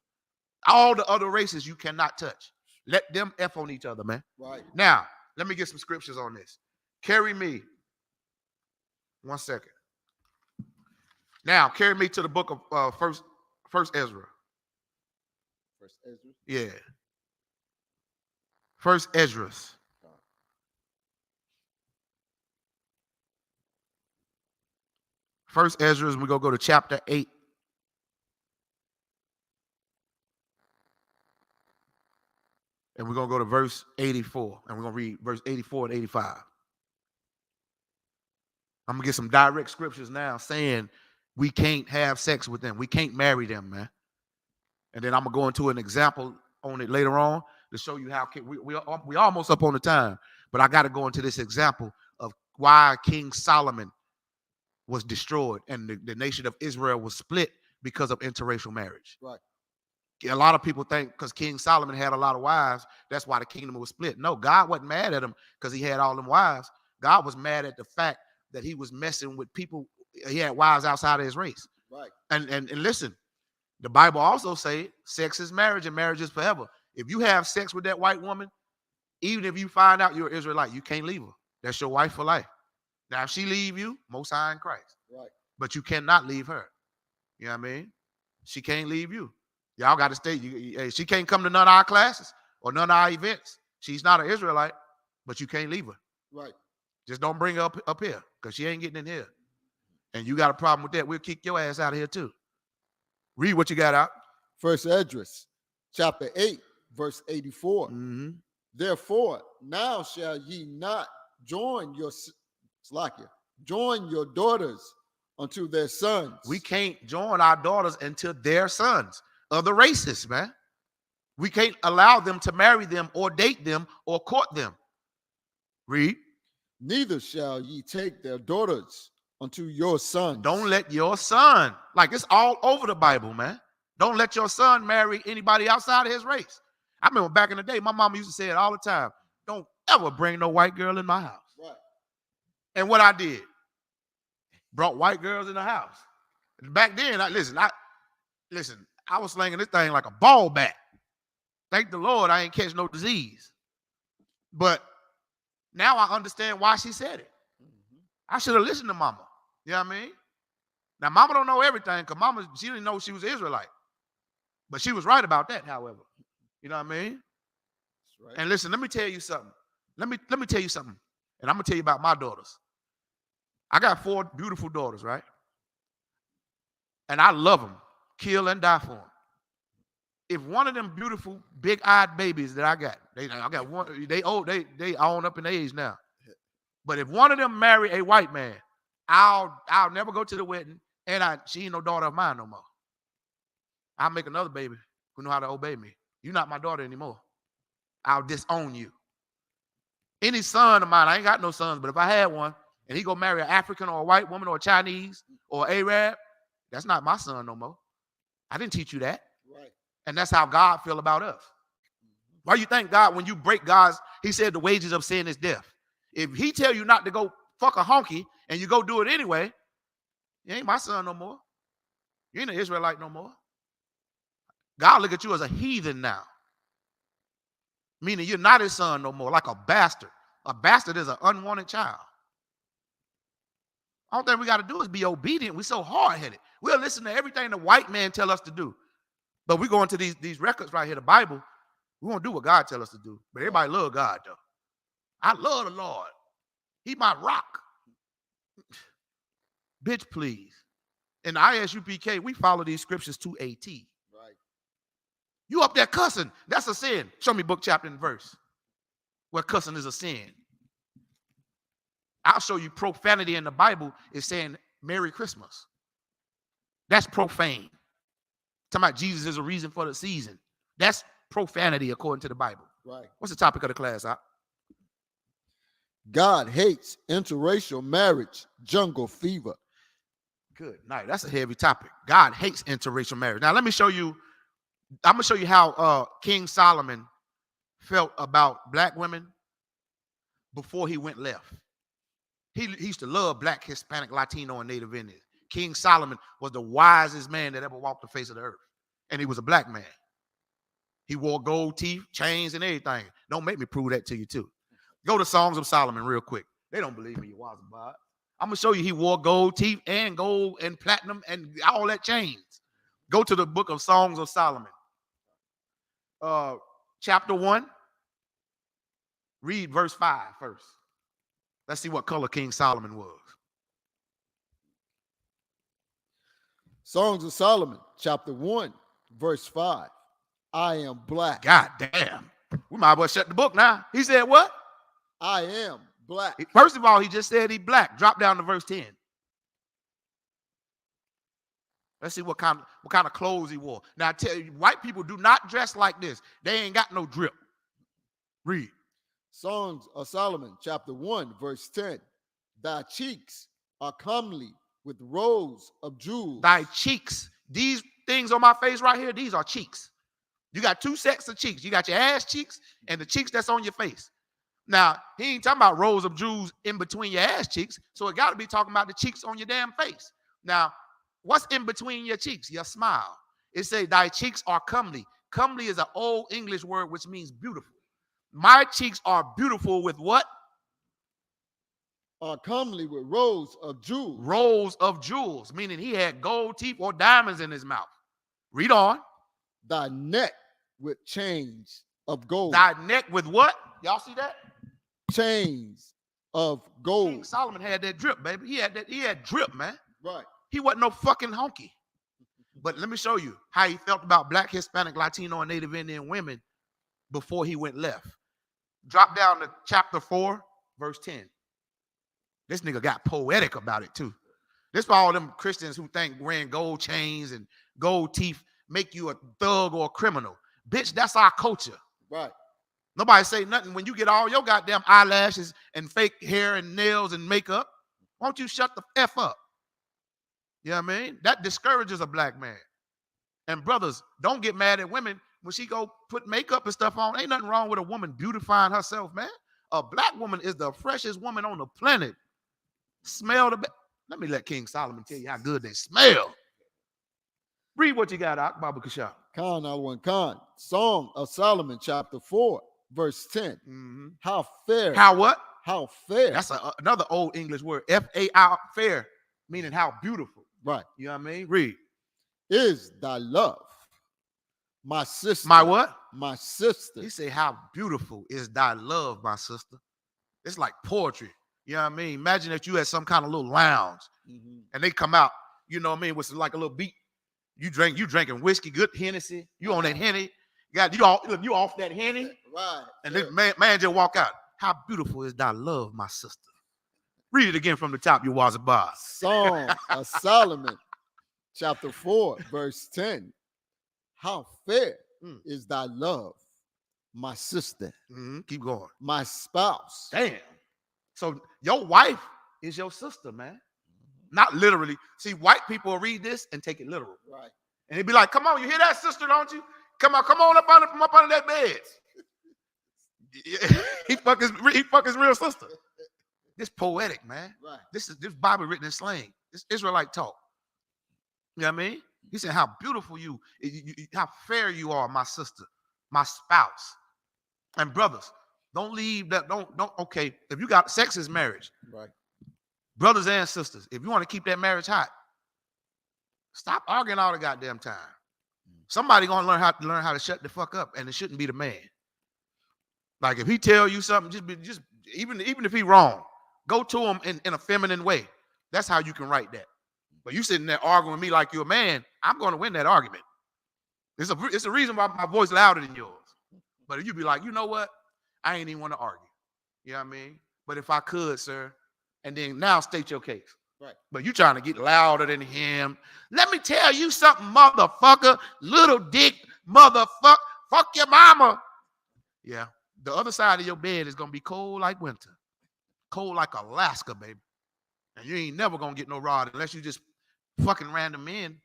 All the other races you cannot touch. Let them F on each other, man. Right. Now, let me get some scriptures on this. Carry me. 1 second. Now, carry me to the book of First Ezra. First Ezra? Yeah. First Esdras. First Esdras, we're going to go to chapter 8. And we're going to go to verse 84. And we're going to read verse 84 and 85. I'm going to get some direct scriptures now saying we can't have sex with them. We can't marry them, man. And then I'm going to go into an example on it later on to show you how we almost up on the time. But I got to go into this example of why King Solomon was destroyed and the nation of Israel was split because of interracial marriage. Right. A lot of people think because King Solomon had a lot of wives, that's why the kingdom was split. No, God wasn't mad at him because he had all them wives. God was mad at the fact that he was messing with people. He had wives outside of his race. Right. And listen, the Bible also say sex is marriage and marriage is forever. If you have sex with that white woman, even if you find out you're an Israelite, you can't leave her. That's your wife for life. Now, if she leave you, Most High in Christ. Right. But you cannot leave her. You know what I mean? She can't leave you. Y'all got to stay. She can't come to none of our classes or none of our events. She's not an Israelite, but you can't leave her. Right. Just don't bring her up here because she ain't getting in here. And you got a problem with that, we'll kick your ass out of here too. Read what you got out. First Esdras, chapter 8, verse 84. Mm-hmm. Therefore, now shall ye not join your daughters unto their sons. We can't join our daughters into their sons. Other races, man. We can't allow them to marry them or date them or court them. Read. Neither shall ye take their daughters unto your sons. Don't let your son, like it's all over the Bible, man. Don't let your son marry anybody outside of his race. I remember back in the day, my mama used to say it all the time. Don't ever bring no white girl in my house. Right. And what I did, brought white girls in the house. Back then, I was slinging this thing like a ball bat. Thank the Lord I ain't catch no disease. But now I understand why she said it. I should have listened to mama. You know what I mean? Now, mama don't know everything because mama, she didn't know she was Israelite. But she was right about that, however. You know what I mean? That's right. And listen, let me tell you something. Let me tell you something. And I'm going to tell you about my daughters. I got 4 beautiful daughters, right? And I love them. Kill and die for them. If one of them beautiful, big-eyed babies that I got one, they on up in age now. But if one of them marry a white man, I'll never go to the wedding, and she ain't no daughter of mine no more. I'll make another baby who know how to obey me. You're not my daughter anymore. I'll disown you. Any son of mine, I ain't got no sons, but if I had one, and he go marry an African or a white woman or a Chinese or an Arab, that's not my son no more. I didn't teach you that. Right. And that's how God feel about us. Why you think God, when you break God's, he said the wages of sin is death. If he tell you not to go fuck a honky and you go do it anyway, you ain't my son no more. You ain't an Israelite no more. God look at you as a heathen now. Meaning you're not his son no more, like a bastard. A bastard is an unwanted child. All thing we got to do is be obedient. We're so hard-headed. We'll listen to everything the white man tell us to do. But we go into these records right here, the Bible, we won't do what God tell us to do. But everybody love God, though. I love the Lord. He my rock. Bitch, please. In the ISUPK, we follow these scriptures to a T. Right. You up there cussing. That's a sin. Show me book, chapter, and verse where cussing is a sin. I'll show you profanity in the Bible is saying Merry Christmas. That's profane. Talking about Jesus is a reason for the season. That's profanity according to the Bible. Right. What's the topic of the class, Op? God hates interracial marriage, jungle fever. Good night. That's a heavy topic. God hates interracial marriage. Now, let me show you. I'm going to show you how King Solomon felt about black women before he went left. He used to love black, Hispanic, Latino, and Native Indians. King Solomon was the wisest man that ever walked the face of the earth. And he was a black man. He wore gold teeth, chains, and everything. Don't make me prove that to you, too. Go to Songs of Solomon real quick. They don't believe me, you wise about. I'm going to show you he wore gold teeth and gold and platinum and all that chains. Go to the book of Songs of Solomon. Chapter 1. Read verse 5 first. Let's see what color King Solomon was. Songs of Solomon, chapter 1, verse 5. I am black. God damn. We might as well shut the book now. He said what? I am black. First of all, he just said he black. Drop down to verse 10. Let's see what kind of clothes he wore. Now, I tell you, white people do not dress like this. They ain't got no drip. Read. Songs of Solomon, chapter 1, verse 10. Thy cheeks are comely with rows of jewels. Thy cheeks. These things on my face right here, these are cheeks. You got 2 sets of cheeks. You got your ass cheeks and the cheeks that's on your face. Now, he ain't talking about rows of jewels in between your ass cheeks, so it got to be talking about the cheeks on your damn face. Now, what's in between your cheeks? Your smile. It says, thy cheeks are comely. Comely is an old English word which means beautiful. My cheeks are beautiful with what? Are comely with rows of jewels. Rows of jewels, meaning he had gold teeth or diamonds in his mouth. Read on. Thy neck with chains of gold. Thy neck with what? Y'all see that? Chains of gold. King Solomon had that drip, baby. He had drip, man. Right. He wasn't no fucking honky. But let me show you how he felt about black, Hispanic, Latino, and Native Indian women before he went left. Drop down to chapter 4, verse 10. This nigga got poetic about it, too. This for all them Christians who think wearing gold chains and gold teeth make you a thug or a criminal. Bitch, that's our culture. Right. Nobody say nothing when you get all your goddamn eyelashes and fake hair and nails and makeup. Why don't you shut the F up? You know what I mean? That discourages a black man. And brothers, don't get mad at women when she go put makeup and stuff on. Ain't nothing wrong with a woman beautifying herself, man. A black woman is the freshest woman on the planet. Smell the best. Let me let King Solomon tell you how good they smell. Read what you got, Baba Kashab. Khan Alwan Khan. Song of Solomon, chapter 4, verse 10. Mm-hmm. How fair. How what? How fair. That's another old English word. F-A-R, fair, meaning how beautiful. Right. You know what I mean? Read. Is thy love, my sister. My what? My sister. He say, how beautiful is thy love, my sister. It's like poetry. You know what I mean? Imagine that you at some kind of little lounge and they come out, you know what I mean, with some, like a little beat. You drinking whiskey, good Hennessy. You on that Henny. You off that Henny. Right. And this man just walk out. How beautiful is thy love, my sister. Read it again from the top, you Wazabah. Song of Solomon, chapter 4, verse 10. How fair is thy love, my sister. Keep going. My spouse. Damn. So your wife is your sister, man. Not literally. See, white people will read this and take it literal. Right. And they'd be like, come on, you hear that, sister, don't you? Come on up under that bed. he fuck his real sister. This poetic, man. Right. This Bible written in slang. This Israelite talk. You know what I mean? He said, how beautiful how fair you are, my sister, my spouse. And brothers, don't leave that, okay, if you got sex is marriage. Right. Brothers and sisters, if you want to keep that marriage hot, stop arguing all the goddamn time. Somebody gonna learn how to shut the fuck up, and it shouldn't be the man. Like if he tell you something, even if he wrong, go to him in a feminine way. That's how you can write that. But you sitting there arguing with me like you're a man, I'm going to win that argument. It's a reason why my voice louder than yours. But if you be like, you know what? I ain't even want to argue. You know what I mean? But if I could, sir, and then now state your case. Right. But you trying to get louder than him. Let me tell you something, motherfucker. Little dick, motherfucker. Fuck your mama. Yeah. The other side of your bed is going to be cold like winter. Cold like Alaska, baby. And you ain't never going to get no rod unless you just fucking random men.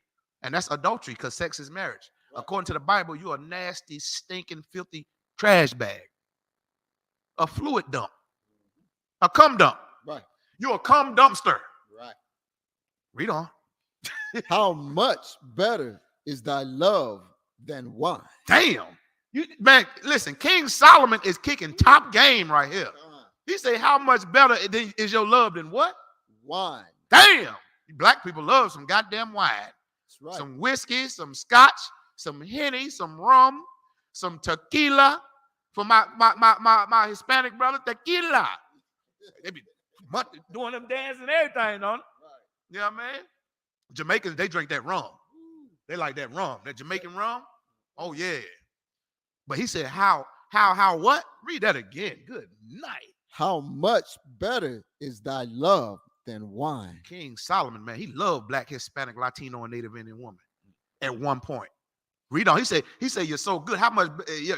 And that's adultery because sex is marriage. Right. According to the Bible, you're a nasty, stinking, filthy trash bag. A fluid dump. A cum dump. Right. You're a cum dumpster. Right. Read on. How much better is thy love than wine? Damn. Man, listen, King Solomon is kicking top game right here. He say, how much better is your love than what? Wine. Damn. Black people love some goddamn wine. That's right. Some whiskey, some scotch, some Henny, some rum, some tequila. For my Hispanic brother, tequila. They be doing them dances and everything, don't it? Right. You know what I mean? Jamaicans, they drink that rum. They like that rum. That Jamaican rum. Oh, yeah. But he said, how what? Read that again. Good night. How much better is thy love than wine? King Solomon, man, he loved Black, Hispanic, Latino, and Native Indian women at one point. Read on. He said, you're so good. How much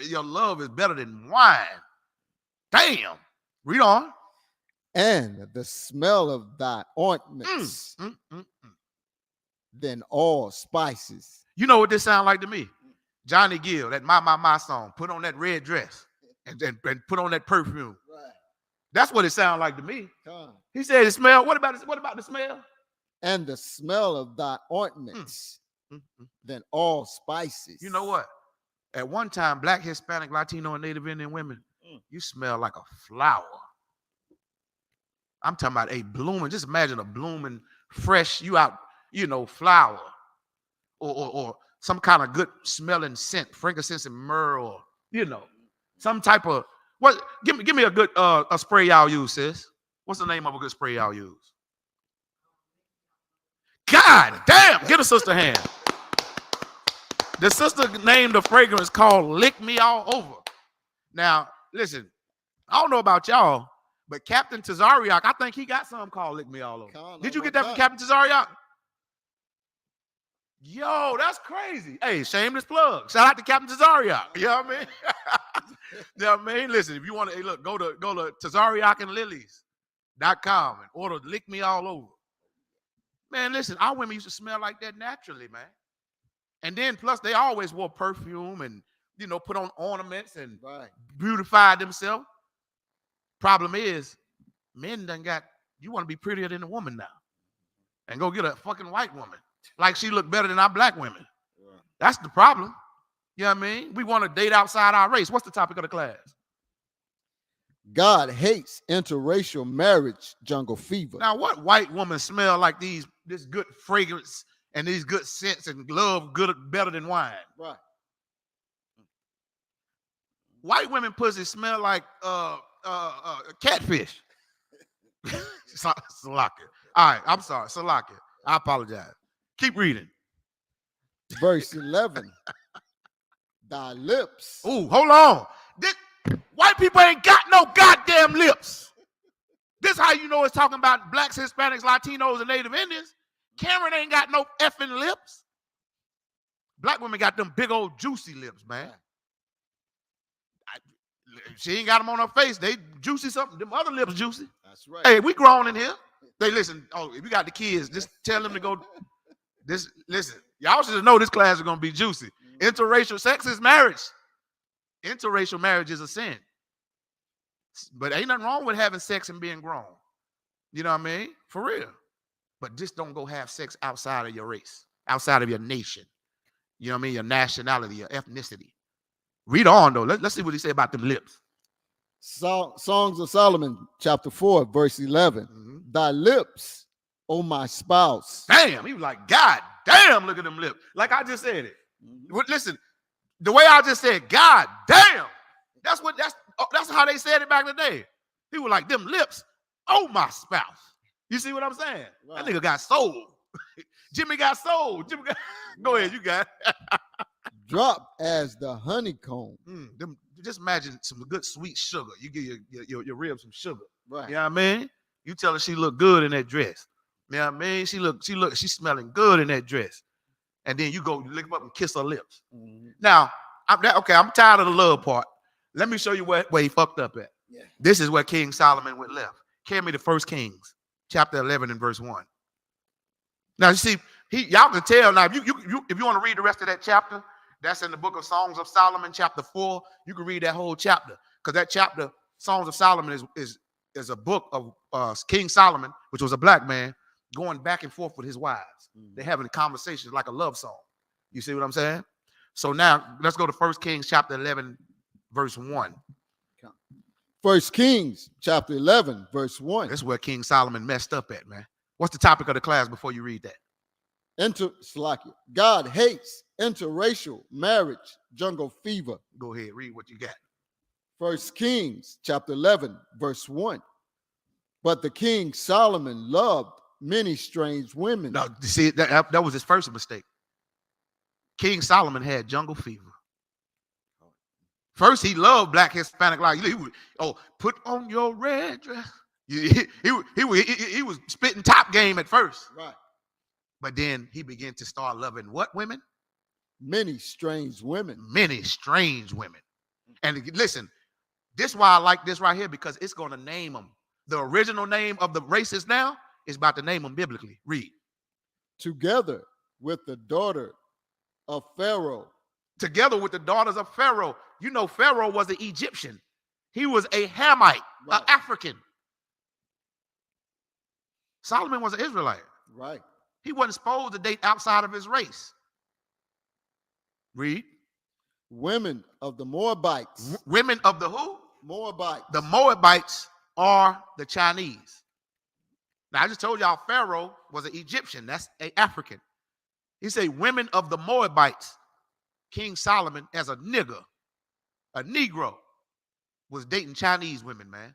your love is better than wine? Damn. Read on. And the smell of thy ointments than all spices. You know what this sound like to me? Johnny Gill, that My song. Put on that red dress and put on that perfume. Right. That's what it sounds like to me. He said it smell. What about the smell? And the smell of thy ointments than all spices. You know what? At one time, Black, Hispanic, Latino, and Native Indian women, you smell like a flower. I'm talking about a blooming. Just imagine a blooming, fresh, flower, or some kind of good smelling scent, frankincense and myrrh, or some type of what? Give me a good a spray y'all use, sis. What's the name of a good spray y'all use? God damn! Get a sister hand. The sister named the fragrance called "Lick Me All Over." Now, listen, I don't know about y'all, but Captain Tazariak, I think he got something called "Lick Me All Over." Did you get that from Captain Tazariak? Yo, that's crazy. Hey, shameless plug. Shout out to Captain Tazariak. You know what I mean? You know what I mean? Listen, if you want to, look, go to TazariakandLilies.com and order "Lick Me All Over." Man, listen, our women used to smell like that naturally, man. And then plus they always wore perfume and put on ornaments and beautified themselves. Problem is, men you want to be prettier than a woman now. And go get a fucking white woman. Like she look better than our black women. Yeah. That's the problem. You know what I mean? We want to date outside our race. What's the topic of the class? God hates interracial marriage, Jungle Fever. Now, what white woman smell like these this good fragrance and these good scents and love good better than wine. Right. White women pussy smell like catfish. Salakia. All right, I'm sorry, Salakia. I apologize. Keep reading. Verse 11. Thy lips. Ooh, hold on. White people ain't got no goddamn lips. This how you know it's talking about blacks, Hispanics, Latinos, and Native Indians. Cameron ain't got no effing lips. Black women got them big old juicy lips, man. She ain't got them on her face. They juicy something. Them other lips juicy. That's right. Hey, we grown in here. They listen. Oh, if you got the kids, just tell them to go. Listen. Y'all should know this class is gonna be juicy. Interracial sex is marriage. Interracial marriage is a sin. But ain't nothing wrong with having sex and being grown. You know what I mean? For real. But just don't go have sex outside of your race, outside of your nation. You know what I mean? Your nationality, your ethnicity. Read on, though. Let's see what he say about them lips. Songs of Solomon, chapter 4, verse 11. Mm-hmm. Thy lips, O my spouse. Damn, he was like, God damn, look at them lips. Like I just said it. Mm-hmm. Listen, the way I just said, God damn. That's how they said it back in the day. He was like, them lips, oh my spouse. You see what I'm saying? Right. That nigga got sold. Jimmy got sold. Go ahead, you got it. Drop as the honeycomb. Just imagine some good sweet sugar. You give your ribs some sugar. Right. You know what I mean? You tell her she look good in that dress. You know what I mean? She's smelling good in that dress. And then you go lick them up and kiss her lips. Mm-hmm. Now, I'm tired of the love part. Let me show you where he fucked up at. Yeah. This is where King Solomon went left. Carry me to 1 Kings, chapter 11 and verse 1. Now, you see, y'all can tell now, if you want to read the rest of that chapter, that's in the book of Songs of Solomon, chapter 4. You can read that whole chapter, because that chapter, Songs of Solomon, is a book of King Solomon, which was a black man, going back and forth with his wives. They're having conversations like a love song. You see what I'm saying? So now, let's go to 1 Kings, chapter 11, verse 1. 1 Kings, chapter 11, verse 1. That's where King Solomon messed up at, man. What's the topic of the class before you read that? God hates interracial marriage, jungle fever. Go ahead, read what you got. 1 Kings, chapter 11, verse 1. But the king Solomon loved many strange women. No, see, that was his first mistake. King Solomon had jungle fever. First, he loved black Hispanic life. He would, put on your red dress. He was spitting top game at first. Right. But then he began to start loving what women? Many strange women. Many strange women. And listen, this is why I like this right here, because it's going to name them. The original name of the races now is about to name them biblically. Read. Together with the daughter of Pharaoh. Together with the daughters of Pharaoh. You know, Pharaoh was an Egyptian. He was a Hamite, right. An African. Solomon was an Israelite. Right. He wasn't supposed to date outside of his race. Read. Women of the Moabites. Women of the who? Moabites. The Moabites are the Chinese. Now, I just told y'all Pharaoh was an Egyptian. That's an African. He said women of the Moabites. King Solomon, as a nigger, a Negro, was dating Chinese women, man.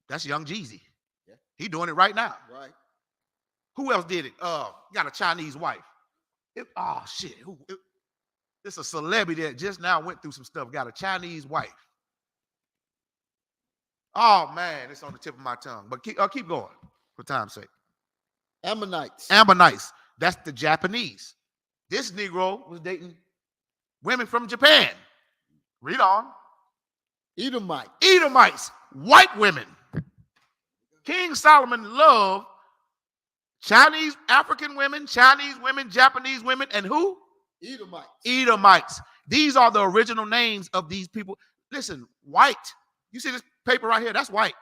That's Young Jeezy. Yeah. He doing it right now. Right. Who else did it? Got a Chinese wife. It's a celebrity that just now went through some stuff. Got a Chinese wife. Oh, man, it's on the tip of my tongue. But keep going for time's sake. Ammonites. That's the Japanese. This Negro was dating women from Japan. Read on. Edomites. White women. King Solomon loved Chinese, African women, Chinese women, Japanese women, and who? Edomites. These are the original names of these people. Listen, white. You see this paper right here? That's white.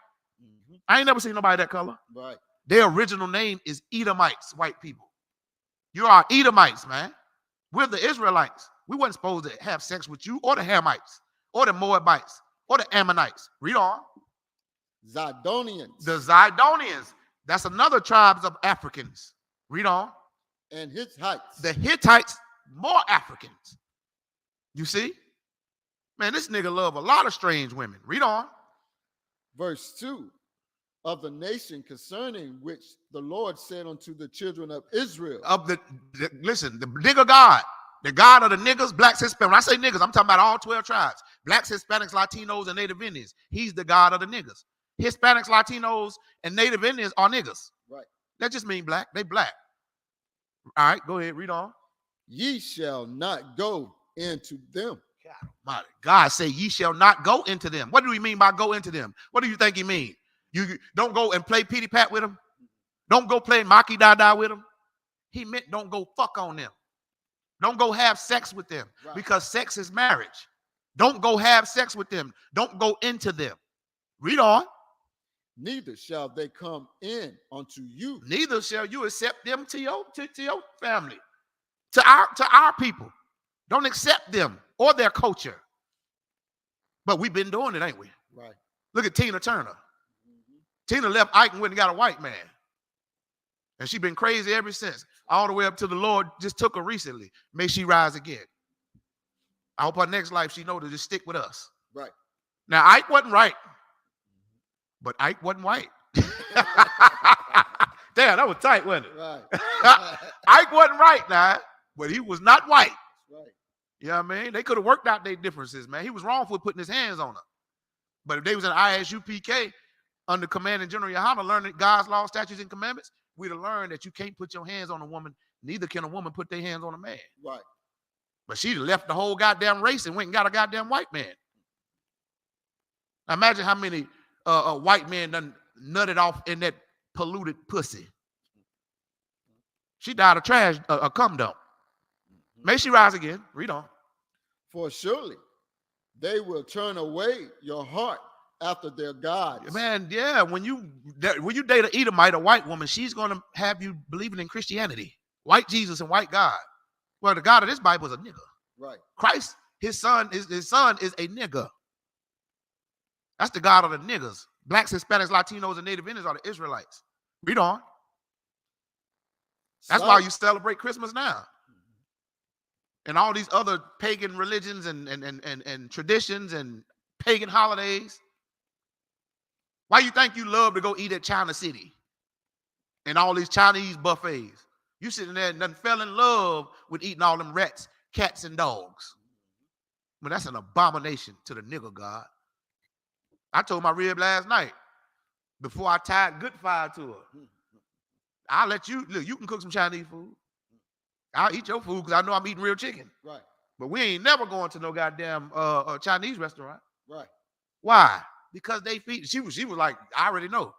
Mm-hmm. I ain't never seen nobody that color. Right. Their original name is Edomites, white people. You are Edomites, man. We're the Israelites. We weren't supposed to have sex with you or the Hamites or the Moabites or the Ammonites. Read on. Zidonians. The Zidonians. That's another tribe of Africans. Read on. And Hittites. The Hittites, more Africans. You see? Man, this nigga love a lot of strange women. Read on. Verse 2. Of the nation concerning which the Lord said unto the children of Israel. Of listen, the nigga God. The God of the niggas, blacks, Hispanics. When I say niggas, I'm talking about all 12 tribes. Blacks, Hispanics, Latinos, and Native Indians. He's the God of the niggas. Hispanics, Latinos, and Native Indians are niggas. Right. That just mean black. They black. All right, go ahead, read on. Ye shall not go into them. God say ye shall not go into them. What do we mean by go into them? What do you think he mean? You don't go and play pitty pat with them. Don't go play maki da with them. He meant don't go fuck on them. Don't go have sex with them, right, because sex is marriage. Don't go have sex with them. Don't go into them. Read on. Neither shall they come in unto you. Neither shall you accept them to your family, to our people. Don't accept them or their culture. But we've been doing it, ain't we? Right. Look at Tina Turner. Mm-hmm. Tina left Ike and went and got a white man. And she been crazy ever since. All the way up to the Lord just took her recently. May she rise again. I hope her next life she know to just stick with us. Right. Now, Ike wasn't right. But Ike wasn't white. Damn, that was tight, wasn't it? Right. Ike wasn't right now, but he was not white. Right. You know what I mean? They could have worked out their differences, man. He was wrong for putting his hands on her. But if they was in ISUPK under Commanding General Yohana learning God's law, statutes, and commandments, we'd have learned that you can't put your hands on a woman. Neither can a woman put their hands on a man. Right. But she left the whole goddamn race and went and got a goddamn white man. Now imagine how many white men done nutted off in that polluted pussy. She died of trash, a cum dump. May she rise again. Read on. For surely they will turn away your heart after their gods. Man, yeah, when you date an Edomite, a white woman, she's going to have you believing in Christianity. White Jesus and white God. Well, the God of this Bible is a nigga. Right. Christ, his son is a nigga. That's the God of the niggas. Blacks, Hispanics, Latinos, and Native Indians are the Israelites. Read on. That's why you celebrate Christmas now. And all these other pagan religions and traditions and pagan holidays. Why you think you love to go eat at China City and all these Chinese buffets? You sitting there and done fell in love with eating all them rats, cats, and dogs. Well, that's an abomination to the nigger God. I told my rib last night, before I tied good fire to her, I'll let you, look, you can cook some Chinese food. I'll eat your food because I know I'm eating real chicken. Right. But we ain't never going to no goddamn Chinese restaurant. Right. Why? Because they feed. She was like, I already know.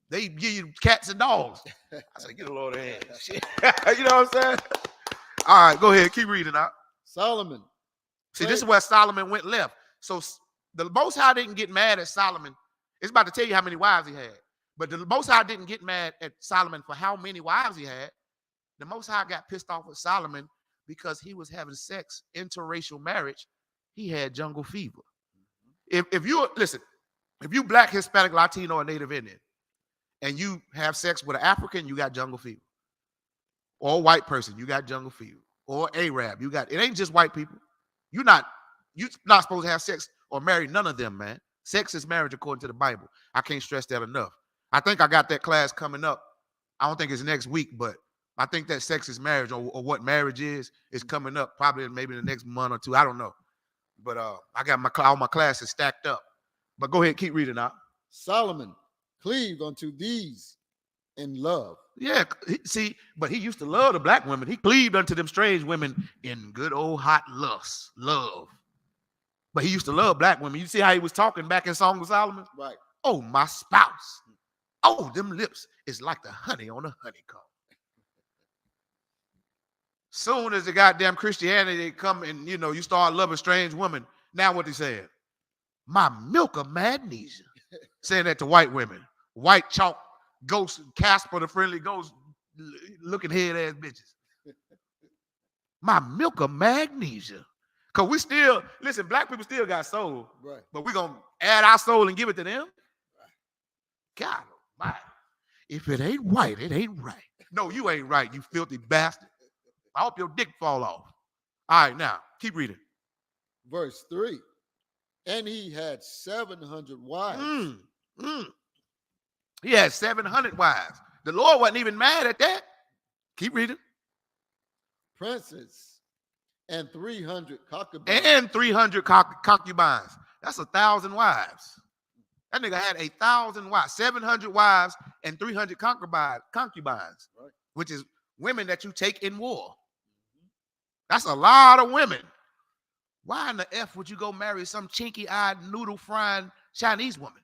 They give you cats and dogs. I said, get a load of hands. You know what I'm saying? All right, go ahead. Keep reading out. Solomon. See, this is where Solomon went left. So the Most High didn't get mad at Solomon. It's about to tell you how many wives he had. But the Most High didn't get mad at Solomon for how many wives he had. The Most High got pissed off with Solomon because he was having sex, interracial marriage. He had jungle fever. If you black, Hispanic, Latino, or Native Indian, and you have sex with an African, you got jungle fever. Or a white person, you got jungle fever. Or Arab, you got, it ain't just white people. You're not supposed to have sex or marry none of them, man. Sex is marriage according to the Bible. I can't stress that enough. I think I got that class coming up. I don't think it's next week, but I think that sex is marriage or what marriage is coming up probably maybe the next month or two. I don't know. But I got all my classes stacked up. But go ahead, keep reading out. Solomon cleaved unto these in love. Yeah, see, but he used to love the black women. He cleaved unto them strange women in good old hot love. But he used to love black women. You see how he was talking back in Song of Solomon? Right. Oh, my spouse. Oh, them lips is like the honey on a honeycomb. Soon as the goddamn Christianity come and, you start loving strange women, now what they saying? My milk of magnesia. Saying that to white women. White chalk, ghost, Casper the Friendly Ghost, looking head ass bitches. My milk of magnesia. Because we still, listen, black people still got soul. Right. But we're going to add our soul and give it to them? God almighty. If it ain't white, it ain't right. No, you ain't right, you filthy bastard. I hope your dick fall off. All right, now, keep reading. Verse 3. And he had 700 wives. He had 700 wives. The Lord wasn't even mad at that. Keep reading. Princes and 300 concubines. And 300 concubines. That's 1,000 wives. That nigga had 1,000 wives, 700 wives and 300 concubines, Right. which is women that you take in war. That's a lot of women. Why in the F would you go marry some chinky-eyed, noodle-frying Chinese woman?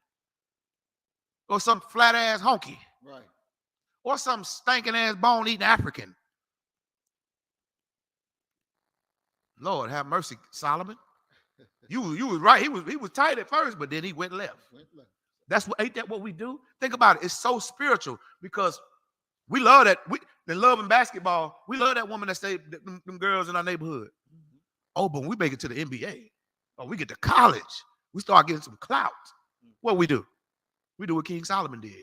Or some flat-ass honky? Right. Or some stinking-ass bone-eating African? Lord have mercy, Solomon. You was right. He was tight at first, but then he went left. Ain't that what we do? Think about it. It's so spiritual because we love that. We love in basketball. We love that woman that stay them girls in our neighborhood. Oh, but when we make it to the NBA, or we get to college, we start getting some clout. What we do? We do what King Solomon did.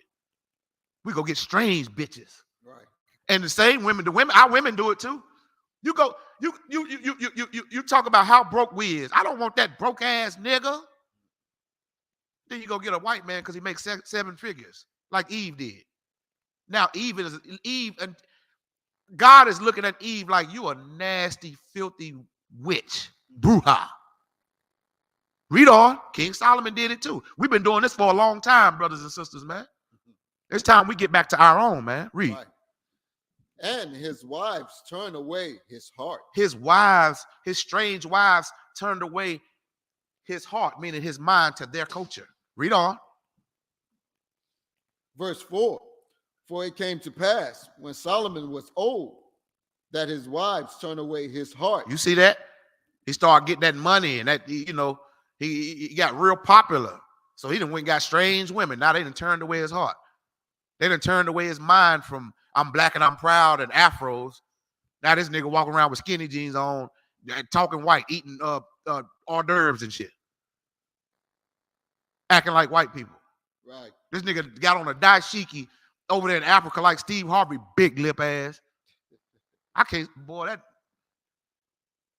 We go get strange bitches. Right. And the same women, our women do it too. You go, you talk about how broke we is. I don't want that broke ass nigga. Then you go get a white man because he makes 7 figures, like Eve did. Now Eve, and God is looking at Eve like you a nasty, filthy witch, bruja. Read on. King Solomon did it too. We've been doing this for a long time, brothers and sisters, man. It's time we get back to our own, man. Read. Right. And his wives turned away his heart. His wives, his strange wives, turned away his heart, meaning his mind, to their culture. Read on. Verse 4. For it came to pass when Solomon was old that his wives turned away his heart. You see that? He started getting that money, and that, he got real popular. So he done went and got strange women. Now they done turned away his heart. They done turned away his mind from I'm black and I'm proud and afros. Now this nigga walking around with skinny jeans on, talking white, eating hors d'oeuvres and shit. Acting like white people. Right. This nigga got on a dashiki over there in Africa like Steve Harvey, big lip ass. I can't, boy, that.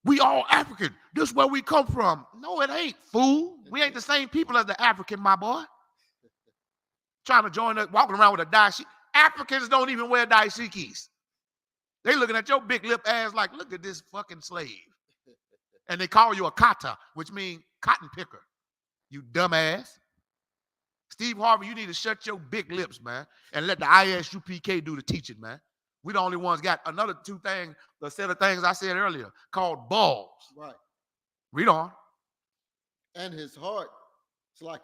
We all African. This is where we come from. No, it ain't, fool. We ain't the same people as the African, my boy. Trying to join us, walking around with a dashiki. Africans don't even wear dashikis. They looking at your big lip ass like, look at this fucking slave. And they call you a kata, which means cotton picker. You dumbass. Steve Harvey, you need to shut your big lips, man, and let the ISUPK do the teaching, man. We the only ones got another 2 things, the set of things I said earlier, called balls. Right. Read on. And his heart, it's like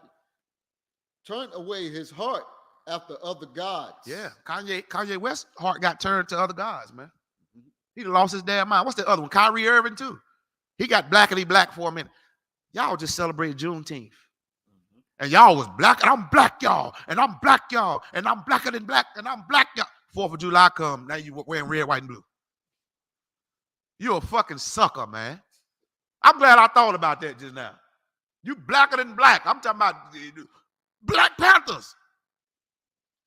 turned away his heart after other gods. Yeah, Kanye West's heart got turned to other gods, man. He lost his damn mind. What's the other one? Kyrie Irving, too. He got blackity black for a minute. Y'all just celebrated Juneteenth. And y'all was black, and I'm black, y'all. And I'm black, y'all. And I'm blacker than black, and I'm black, y'all. 4th of July come, now you wearing red, white, and blue. You a fucking sucker, man. I'm glad I thought about that just now. You blacker than black. I'm talking about Black Panthers.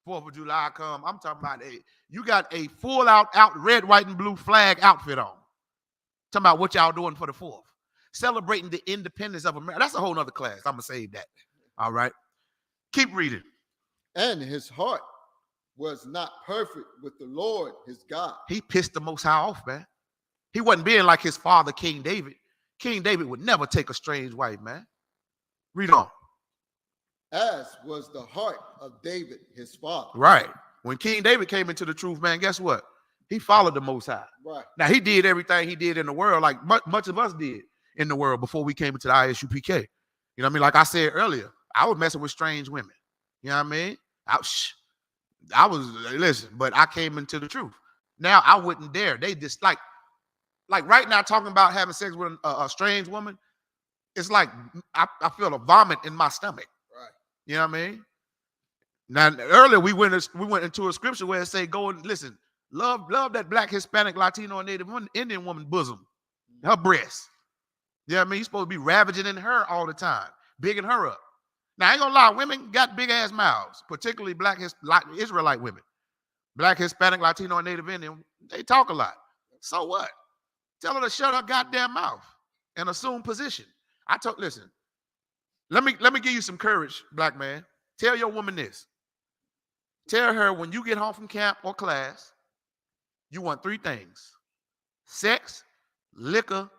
4th of July come, I'm talking about you got a full out red, white, and blue flag outfit on. Talking about what y'all doing for the 4th. Celebrating the independence of America. That's a whole nother class. I'm going to save that. All right. Keep reading. And his heart was not perfect with the Lord, his God. He pissed the Most High off, man. He wasn't being like his father, King David. King David would never take a strange wife, man. Read on. As was the heart of David, his father. Right. When King David came into the truth, man, guess what? He followed the Most High. Right. Now, he did everything he did in the world, like much of us did in the world before we came into the ISUPK. You know what I mean? Like I said earlier, I was messing with strange women. You know what I mean? I was, listen, but I came into the truth. Now, I wouldn't dare. They just like right now talking about having sex with a strange woman, it's like I feel a vomit in my stomach. Right. You know what I mean? Now, earlier we went into a scripture where it say, go and listen, love that black, Hispanic, Latino, and Native Indian woman bosom, her breasts. You know what I mean? You're supposed to be ravaging in her all the time, bigging her up. Now, I ain't gonna lie, women got big ass mouths, particularly black Israelite women. Black, Hispanic, Latino, and Native Indian, they talk a lot. So what? Tell her to shut her goddamn mouth and assume position. Listen, let me give you some courage, black man. Tell your woman this. Tell her when you get home from camp or class, you want 3 things: sex, liquor.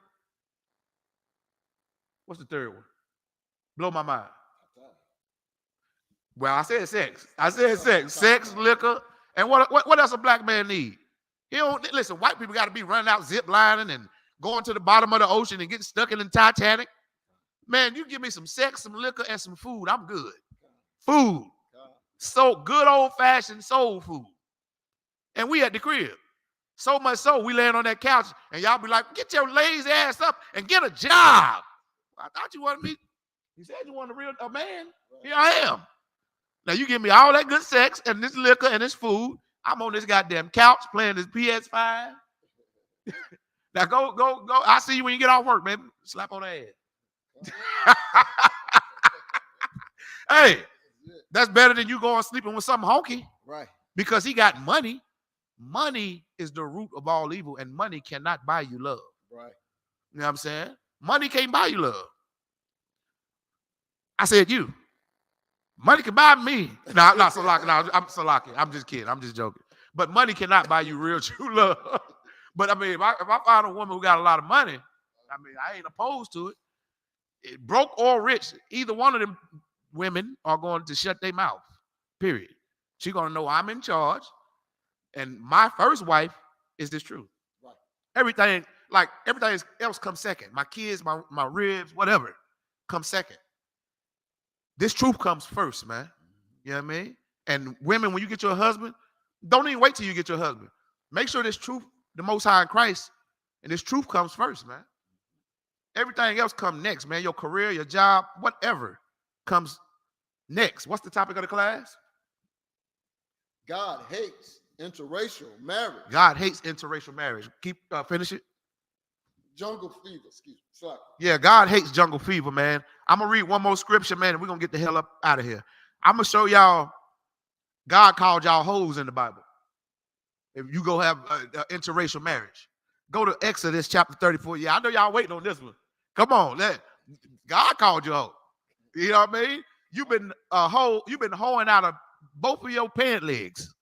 What's the third one? Blow my mind. Well, I said sex. Sex, liquor, and what else a black man need? He don't listen. White people got to be running out, zip lining, and going to the bottom of the ocean and getting stuck in the Titanic. Man, you give me some sex, some liquor, and some food, I'm good. Food. So good old-fashioned soul food. And we at the crib. So much so, we laying on that couch, and y'all be like, get your lazy ass up and get a job. I thought you wanted me. You said you wanted a man. Here I am. Now you give me all that good sex and this liquor and this food. I'm on this goddamn couch playing this PS5. Now go. I'll see you when you get off work, baby. Slap on the ass. Hey, that's better than you going sleeping with some honky. Right. Because he got money. Money is the root of all evil, and money cannot buy you love. Right. You know what I'm saying? Money can't buy you love. I said you. Money can buy me. No, I'm Salaki. I'm just kidding. I'm just joking. But money cannot buy you real true love. But I mean, if I find a woman who got a lot of money, I mean, I ain't opposed to it. Broke or rich, either one of them women are going to shut their mouth. Period. She's gonna know I'm in charge, and my first wife is this truth. Right. Everything else comes second. My kids, my ribs, whatever, comes second. This truth comes first, man. You know what I mean? And women, when you get your husband, don't even wait till you get your husband. Make sure this truth, the Most High in Christ, and this truth comes first, man. Everything else comes next, man. Your career, your job, whatever comes next. What's the topic of the class? God hates interracial marriage. God hates interracial marriage. Finish it. Jungle fever. Excuse me. Sorry. Yeah, God hates jungle fever, man. I'm going to read one more scripture, man, and we're going to get the hell up out of here. I'm going to show y'all God called y'all hoes in the Bible. If you go have interracial marriage. Go to Exodus chapter 34. Yeah, I know y'all waiting on this one. Come on. God called you a hoe. You know what I mean? You've been hoeing out of both of your pant legs.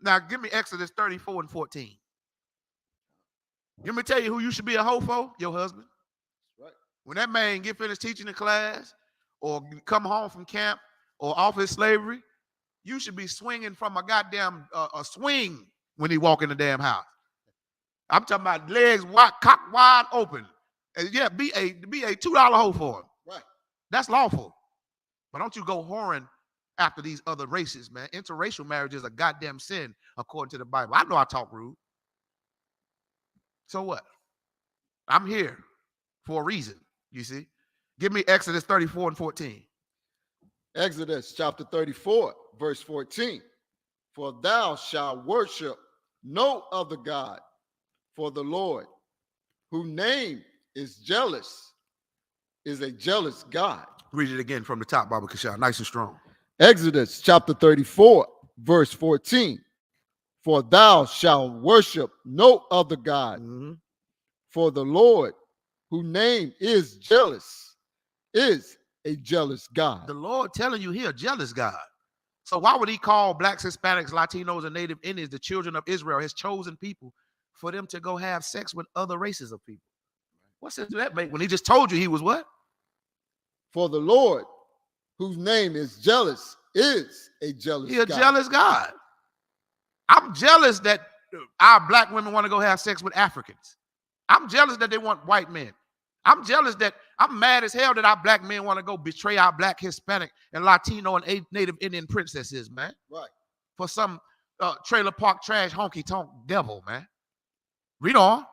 Now, give me Exodus 34 and 14. Let me tell you who you should be a hoe for? Your husband. Right. When that man get finished teaching the class or come home from camp or off his slavery, you should be swinging from a goddamn a swing when he walk in the damn house. I'm talking about legs wide, cock wide open. And yeah, be a $2 hoe for him. Right. That's lawful. But don't you go whoring after these other races, man. Interracial marriage is a goddamn sin according to the Bible. I know I talk rude. So what? I'm here for a reason, you see. Give me Exodus 34 and 14. Exodus chapter 34, verse 14. For thou shalt worship no other God, for the Lord, whose name is jealous, is a jealous God. Read it again from the top, Baba Kashal, nice and strong. Exodus chapter 34, verse 14. For thou shalt worship no other God, for the Lord, whose name is jealous, is a jealous God. The Lord telling you he a jealous God. So why would he call blacks, Hispanics, Latinos, and Native Indians the children of Israel, his chosen people, for them to go have sex with other races of people? What sense do that make when he just told you he was what? For the Lord, whose name is jealous, is a jealous God. He a jealous God. I'm jealous that our black women want to go have sex with Africans. I'm jealous that they want white men. I'm jealous that I'm mad as hell that our black men want to go betray our black, Hispanic, and Latino and Native Indian princesses, man. Right. For some trailer park trash honky tonk devil, man. Read on.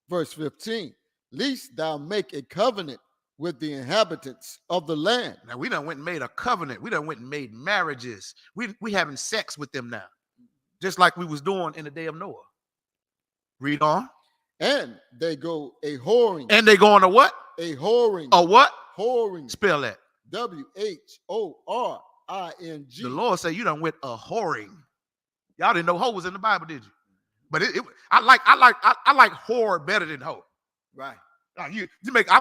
Verse 15. Lest thou make a covenant with the inhabitants of the land. Now we done went and made a covenant. We done went and made marriages. We having sex with them now. Just like we was doing in the day of Noah. Read on. And they go a whoring. And they go on a what? A whoring. A what? Whoring. Spell that. W-H-O-R-I-N-G. The Lord said you done went a whoring. Y'all didn't know hoe was in the Bible, did you? But I like whore better than hoe. Right. I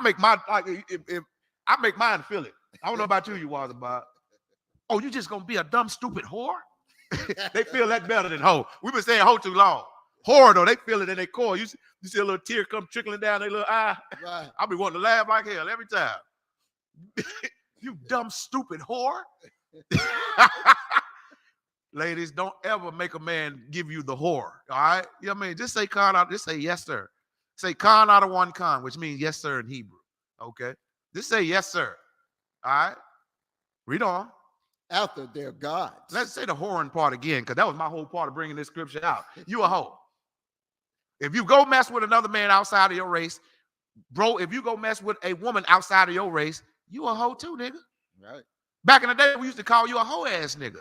make my like if I make mine feel it. I don't know about you was about. Oh, you just gonna be a dumb, stupid whore? They feel that better than hoe. We've been saying hoe too long. Whore though, they feel it in their core. You see a little tear come trickling down their little eye. Right. I'll be wanting to laugh like hell every time. You dumb, stupid whore. Ladies, don't ever make a man give you the whore. All right? You know what I mean? Just say con out. Just say yes, sir. Say con out of one con, which means yes, sir in Hebrew. Okay? Just say yes, sir. All right? Read on. After their gods. Let's say the whoring part again, because that was my whole part of bringing this scripture out. You a hoe. If you go mess with another man outside of your race, bro, if you go mess with a woman outside of your race, you a hoe too, nigga. Right. Back in the day, we used to call you a hoe ass nigga.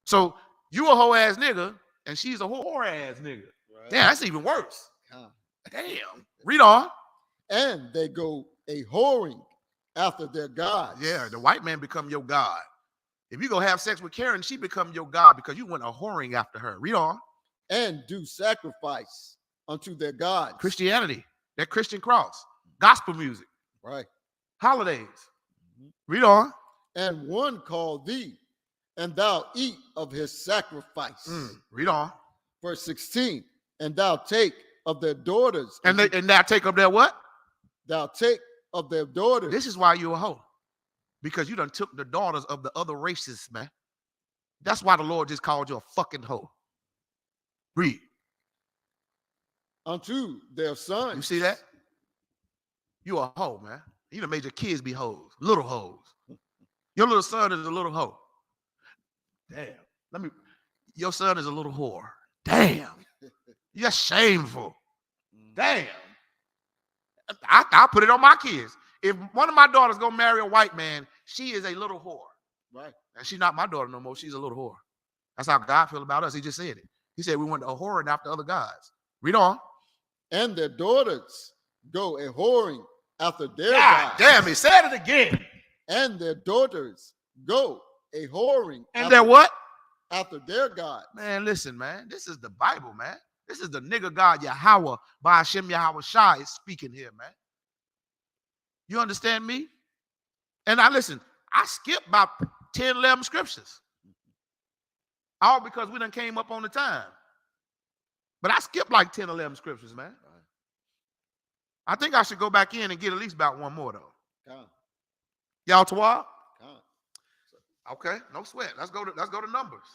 So you a hoe ass nigga, and she's a whore ass nigga. Right. Damn, that's even worse. Damn. Read on. And they go a whoring after their gods. Yeah, the white man become your god. If you go have sex with Karen, she become your god because you went a whoring after her. Read on. And do sacrifice unto their gods. Christianity, that Christian cross, gospel music. Right. Holidays. Read on. And one called thee, and thou eat of his sacrifice. Read on. Verse 16. And thou take of their daughters. And thou take of their what? Thou take of their daughters. This is why you a hoe. Because you done took the daughters of the other races, man. That's why the Lord just called you a fucking hoe. Read. Unto their sons. You see that? You a hoe, man. You done made your kids be hoes, little hoes. Your little son is a little hoe. Damn. Your son is a little whore. Damn. You're shameful. Damn. I put it on my kids. If one of my daughters go marry a white man, she is a little whore. Right. And she's not my daughter no more. She's a little whore. That's how God feel about us. He just said it. He said we went a whoring after other gods. Read on. And their daughters go a whoring after their God gods. damn, he said it again. And their daughters go a whoring. And their what? After their gods. Man, listen, man. This is the Bible, man. This is the nigga God Yahweh by Hashem Yahweh Shai is speaking here, man. You understand me? And I listen, I skipped about 10, 11 scriptures. All because we done came up on the time. But I skipped like 10, 11 scriptures, man. I think I should go back in and get at least about one more, though. Y'all Tawab? Okay, no sweat. Let's go to numbers.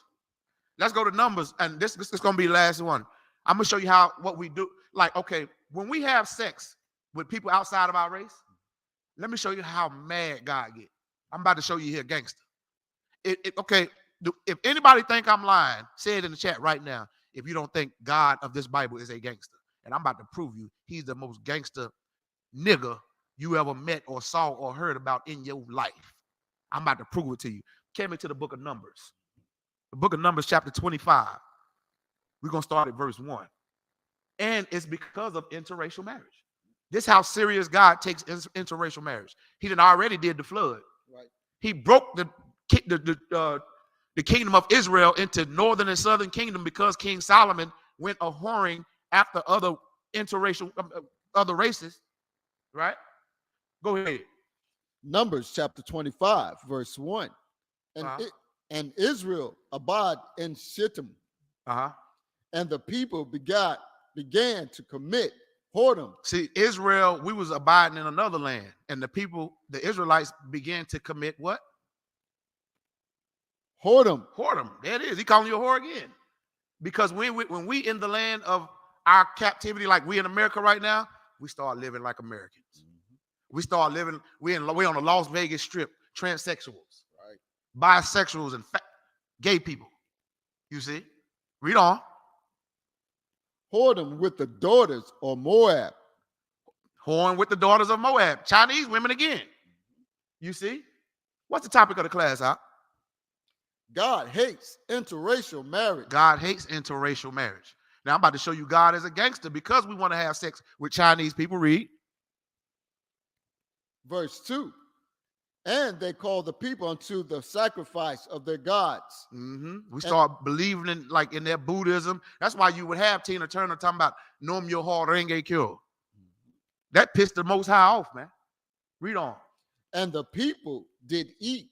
Let's go to numbers. And this is going to be the last one. I'm going to show you what we do. Like, okay, when we have sex with people outside of our race, let me show you how mad God get. I'm about to show you here, gangster. Okay, if anybody think I'm lying, say it in the chat right now. If you don't think God of this Bible is a gangster, and I'm about to prove you, he's the most gangster nigga you ever met or saw or heard about in your life. I'm about to prove it to you. Came into the book of Numbers. The book of Numbers, chapter 25. We're going to start at verse 1. And it's because of interracial marriage. This is how serious God takes interracial marriage. He done already did the flood. Right. He broke the kingdom of Israel into northern and southern kingdom because King Solomon went a whoring after other interracial, other races. Right? Go ahead. Numbers chapter 25, verse 1. And Israel abode in Shittim. And the people began to commit whoredom. See, Israel, we was abiding in another land. And the people, the Israelites, began to commit what? Whoredom. Whoredom. There it is. He calling you a whore again. Because when we in the land of our captivity, like we in America right now, we start living like Americans. We start living, we on the Las Vegas Strip, transsexuals, right? Bisexuals and gay people. You see? Read on. Whoredom with the daughters of Moab. Whoring with the daughters of Moab. Chinese women again. You see? What's the topic of the class, huh? God hates interracial marriage. God hates interracial marriage. Now, I'm about to show you God is a gangster because we want to have sex with Chinese people. Read. Verse 2. And they called the people unto the sacrifice of their gods. We start believing in their Buddhism. That's why you would have Tina Turner talking about Nom Your Heart Renge Kyo. That pissed the Most High off, man. Read on. And the people did eat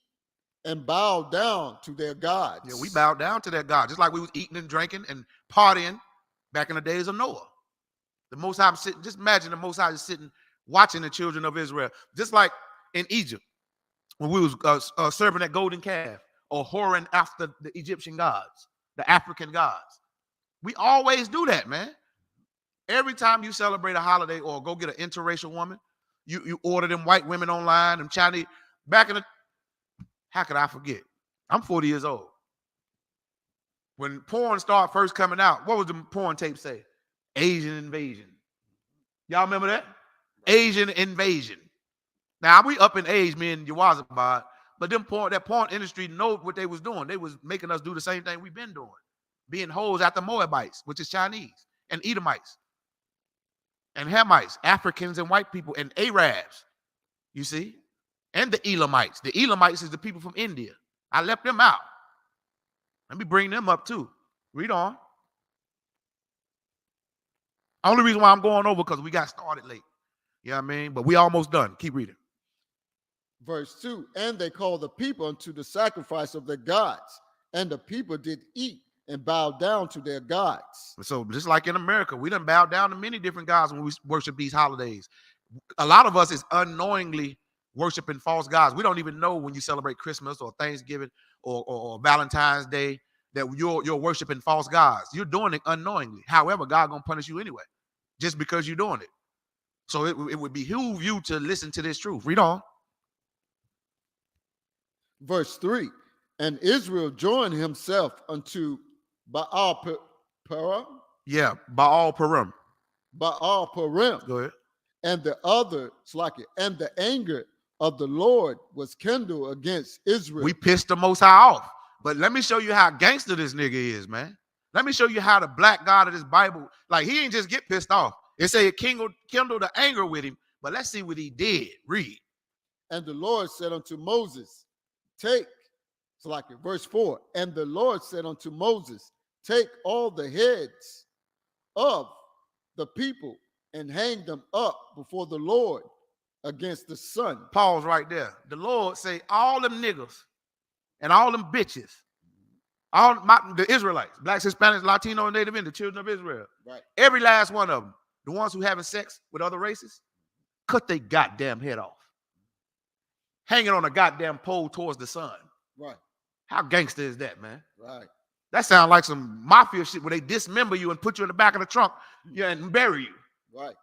and bow down to their gods. Yeah, we bowed down to their God, just like we was eating and drinking and partying back in the days of Noah. The Most High sitting, just imagine the Most High just sitting, watching the children of Israel, just like in Egypt when we was serving that golden calf or whoring after the Egyptian gods, the African gods. We always do that, man. Every time you celebrate a holiday or go get an interracial woman, you order them white women online, them Chinese. Back in the, how could I forget? I'm 40 years old. When porn started first coming out, what was the porn tape say? Asian invasion. Y'all remember that? Asian invasion. Now, we up in age, me and Yawazabad, but that porn industry know what they was doing. They was making us do the same thing we've been doing. Being hoes after Moabites, which is Chinese, and Edomites, and Hamites, Africans and white people, and Arabs, you see? And the Elamites. The Elamites is the people from India. I left them out. Let me bring them up too. Read on. Only reason why I'm going over because we got started late. You know what I mean? But we almost done. Keep reading. Verse 2, and they called the people unto the sacrifice of their gods, and the people did eat and bow down to their gods. So just like in America, we done bow down to many different gods when we worship these holidays. A lot of us is unknowingly worshiping false gods. We don't even know when you celebrate Christmas or Thanksgiving or Valentine's Day that you're worshiping false gods. You're doing it unknowingly. However, God gonna punish you anyway, just because you're doing it. So it would behoove you to listen to this truth. Read on. Verse 3, and Israel joined himself unto Baal Perim. Yeah, Baal Perim. Baal Perim. Go ahead. And the other, and the anger of the Lord was kindled against Israel. We pissed the Most High off. But let me show you how gangster this nigga is, man. Let me show you how the black God of this Bible, like he ain't just get pissed off. It say it kindled the anger with him, but let's see what he did. Read. And the Lord said unto Moses, take, verse 4, and the Lord said unto Moses, take all the heads of the people and hang them up before the Lord against the sun. Pause right there. The Lord say all them niggas and all them bitches, the Israelites, blacks, Hispanics, Latino, and Native Indian, the children of Israel. Right. Every last one of them, the ones who having sex with other races, cut their goddamn head off. Hanging on a goddamn pole towards the sun. Right. How gangster is that, man? Right. That sounds like some mafia shit where they dismember you and put you in the back of the trunk, yeah, and bury you. Right.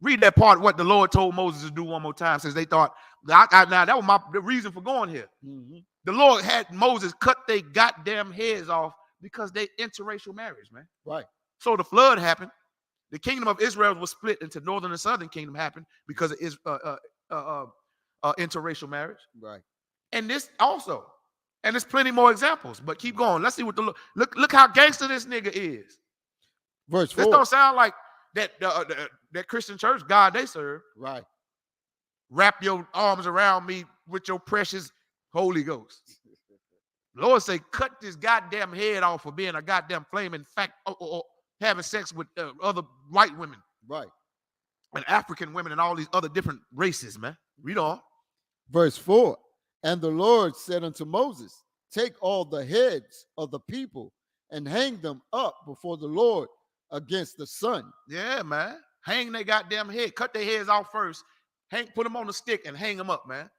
Read that part, what the Lord told Moses to do one more time, since they thought, now that was the reason for going here. Mm-hmm. The Lord had Moses cut their goddamn heads off because they interracial marriage, man. Right. So the flood happened. The kingdom of Israel was split into northern and southern kingdom happened because of interracial marriage. Right. And this also, and there's plenty more examples, but keep going. Let's see what the look how gangster this nigga is. Verse 4. This don't sound like that Christian church God they serve. Right. Wrap your arms around me with your precious Holy Ghost. The Lord say, cut this goddamn head off for being a goddamn flaming fact or having sex with other white women. Right. And African women and all these other different races, man. Read on. Verse 4. And the Lord said unto Moses, take all the heads of the people and hang them up before the Lord against the sun. Yeah, man. Hang their goddamn head. Cut their heads off first. Put them on the stick and hang them up, man.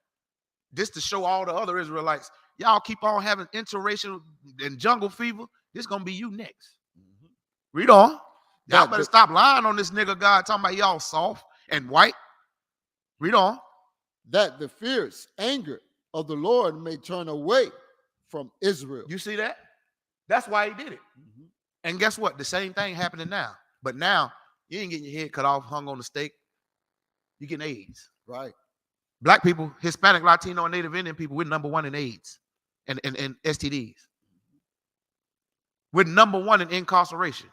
This to show all the other Israelites, y'all keep on having interracial and jungle fever. This gonna be you next. Mm-hmm. Read on. Y'all better stop lying on this nigga God talking about y'all soft and white. Read on. That the fierce anger of the Lord may turn away from Israel. You see that? That's why he did it. Mm-hmm. And guess what? The same thing happening now. But now you ain't getting your head cut off, hung on the stake. You're getting AIDS. Right. Black people, Hispanic, Latino, and Native Indian people, we're number one in AIDS and STDs. We're number one in incarceration.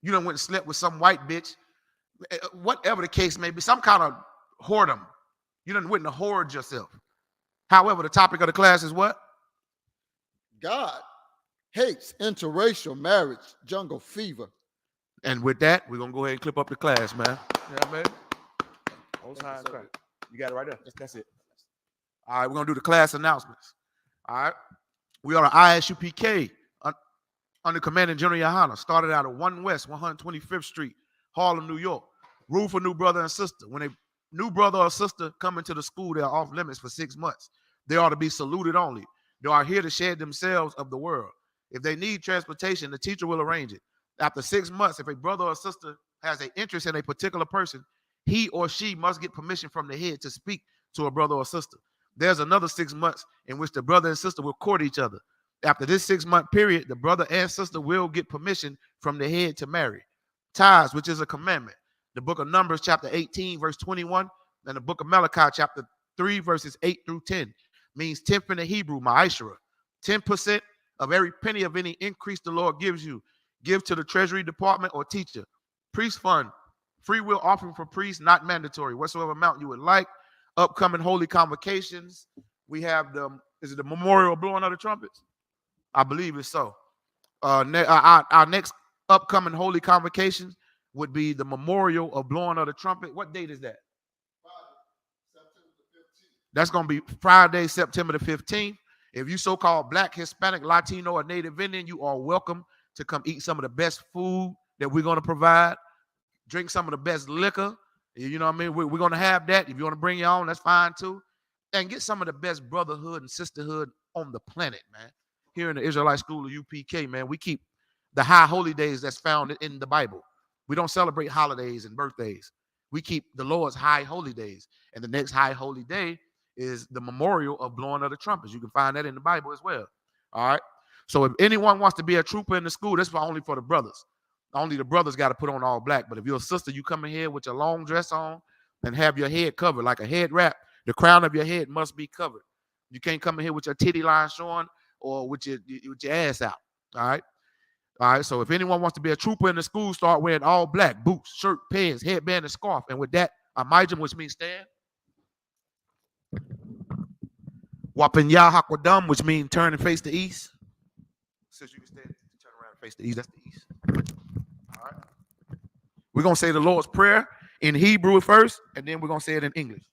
You done went and slept with some white bitch, whatever the case may be, some kind of whoredom. You done went and whored yourself. However, the topic of the class is what? God hates interracial marriage, jungle fever. And with that, we're going to go ahead and clip up the class, man. Yeah, man. You got it right there. That's it. All right, we're going to do the class announcements. All right. We are the ISUPK under Commanding General Yohana. Started out at 1 West, 125th Street, Harlem, New York. Rule for new brother and sister. When a new brother or sister come into the school, they are off limits for 6 months. They are to be saluted only. They are here to shed themselves of the world. If they need transportation, the teacher will arrange it. After 6 months, if a brother or sister has an interest in a particular person, he or she must get permission from the head to speak to a brother or sister. There's another 6 months in which the brother and sister will court each other. After this 6-month period, the brother and sister will get permission from the head to marry. Tithes, which is a commandment. The book of Numbers, chapter 18, verse 21, and the book of Malachi, chapter 3, verses 8 through 10, means 10th in the Hebrew, ma'ashra. 10% of every penny of any increase the Lord gives you. Give to the treasury department or teacher. Priest fund, free will offering for priests, not mandatory. Whatsoever amount you would like. Upcoming holy convocations. We have is it the memorial blowing of the trumpets? I believe it's so. Our next upcoming holy convocations would be the memorial of blowing of the trumpet. What date is that? That's going to be Friday, September the 15th. If you so-called Black, Hispanic, Latino, or Native Indian, you are welcome to come eat some of the best food that we're going to provide. Drink some of the best liquor. You know what I mean? We're going to have that. If you want to bring your own, that's fine too. And get some of the best brotherhood and sisterhood on the planet, man. Here in the Israelite School of UPK, man, we keep the high holy days that's found in the Bible. We don't celebrate holidays and birthdays. We keep the Lord's high holy days. And the next high holy day is the memorial of blowing of the trumpets. You can find that in the Bible as well. All right. So if anyone wants to be a trooper in the school, that's only for the brothers. Only the brothers got to put on all black. But if you're a sister, you come in here with your long dress on and have your head covered like a head wrap. The crown of your head must be covered. You can't come in here with your titty line showing or with your ass out. All right. All right. So if anyone wants to be a trooper in the school, start wearing all black, boots, shirt, pants, headband, and scarf. And with that, amijim, which means stand. Wapinya hakwadam, which means turn and face the east. Since you can stand, turn around and face the east. That's the east. All right. We're going to say the Lord's Prayer in Hebrew first, and then we're going to say it in English.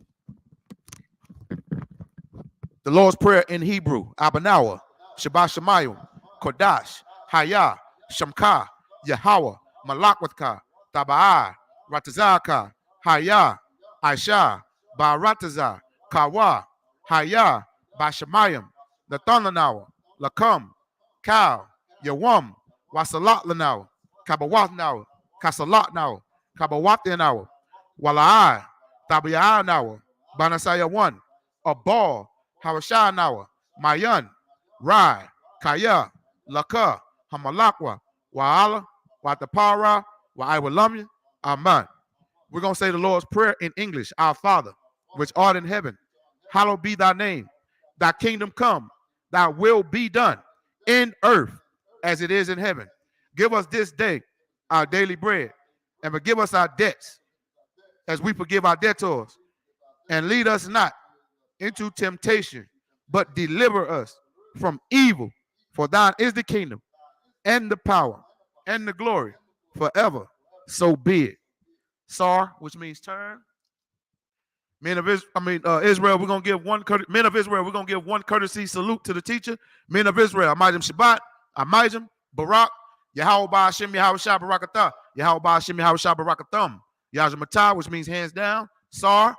The Lord's Prayer in Hebrew. Abanawa, Shabbat Shemayim, Kodash, Hayah, Shamka, Yahweh, Malakwatka, Taba'ah, Ratazaka, Hayah, Aisha, Ba'arataza, Kawa, Hayah, Bashamayim, Nathanawa, Lakam, Kal, Yawam, Wasalat Lanaw, Kabawat now, Kasalat now, Kabawat now, Wala'ai, Tabi'a now, Banasaya 1, Abal, Hawashah now, Mayan, Rai, Kaya, Laka, Hamalakwa, Wa'ala, Watapara, Wa'aiwalamya, Aman. We're going to say the Lord's Prayer in English. Our Father, which art in heaven, hallowed be thy name. Thy kingdom come, thy will be done in earth as it is in heaven. Give us this day our daily bread, and forgive us our debts as we forgive our debtors. And lead us not into temptation, but deliver us from evil. For thine is the kingdom, and the power, and the glory forever. So be it. Sar, which means turn. Men of Israel, we're gonna give one. Men of Israel, we're gonna give one courtesy salute to the teacher. Men of Israel, Amajim Shabbat, Amajim Barak, Yahweh Ba'Hashem Yahweh Shah Barakatah, Yahweh Ba'Hashem Yahweh Shah Barakatham, Yahweh which means hands down. Sar,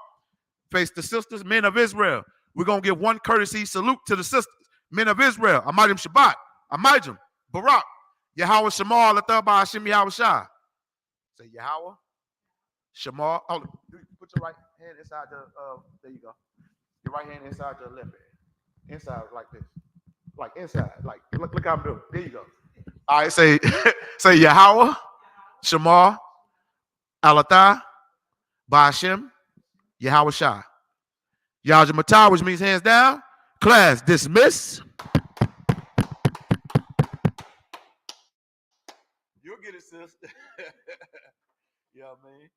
face the sisters. Men of Israel, we're gonna give one courtesy salute to the sisters. Men of Israel, Amajim Shabbat, Amajim Barak, Yahweh Shema Latah Ba'Hashem Yahweh Shah. Say Yahweh Shema. Oh, put your right hand inside the, there you go. Your right hand inside your left hand. Inside like this. Like inside. Like, look how I'm doing. There you go. All right, say Yahweh, Shema, Alatah, Ba'Hashem, Yahweh Shah. Yahweh Matah, which means hands down. Class dismissed. You'll get it, sis. Yeah, man.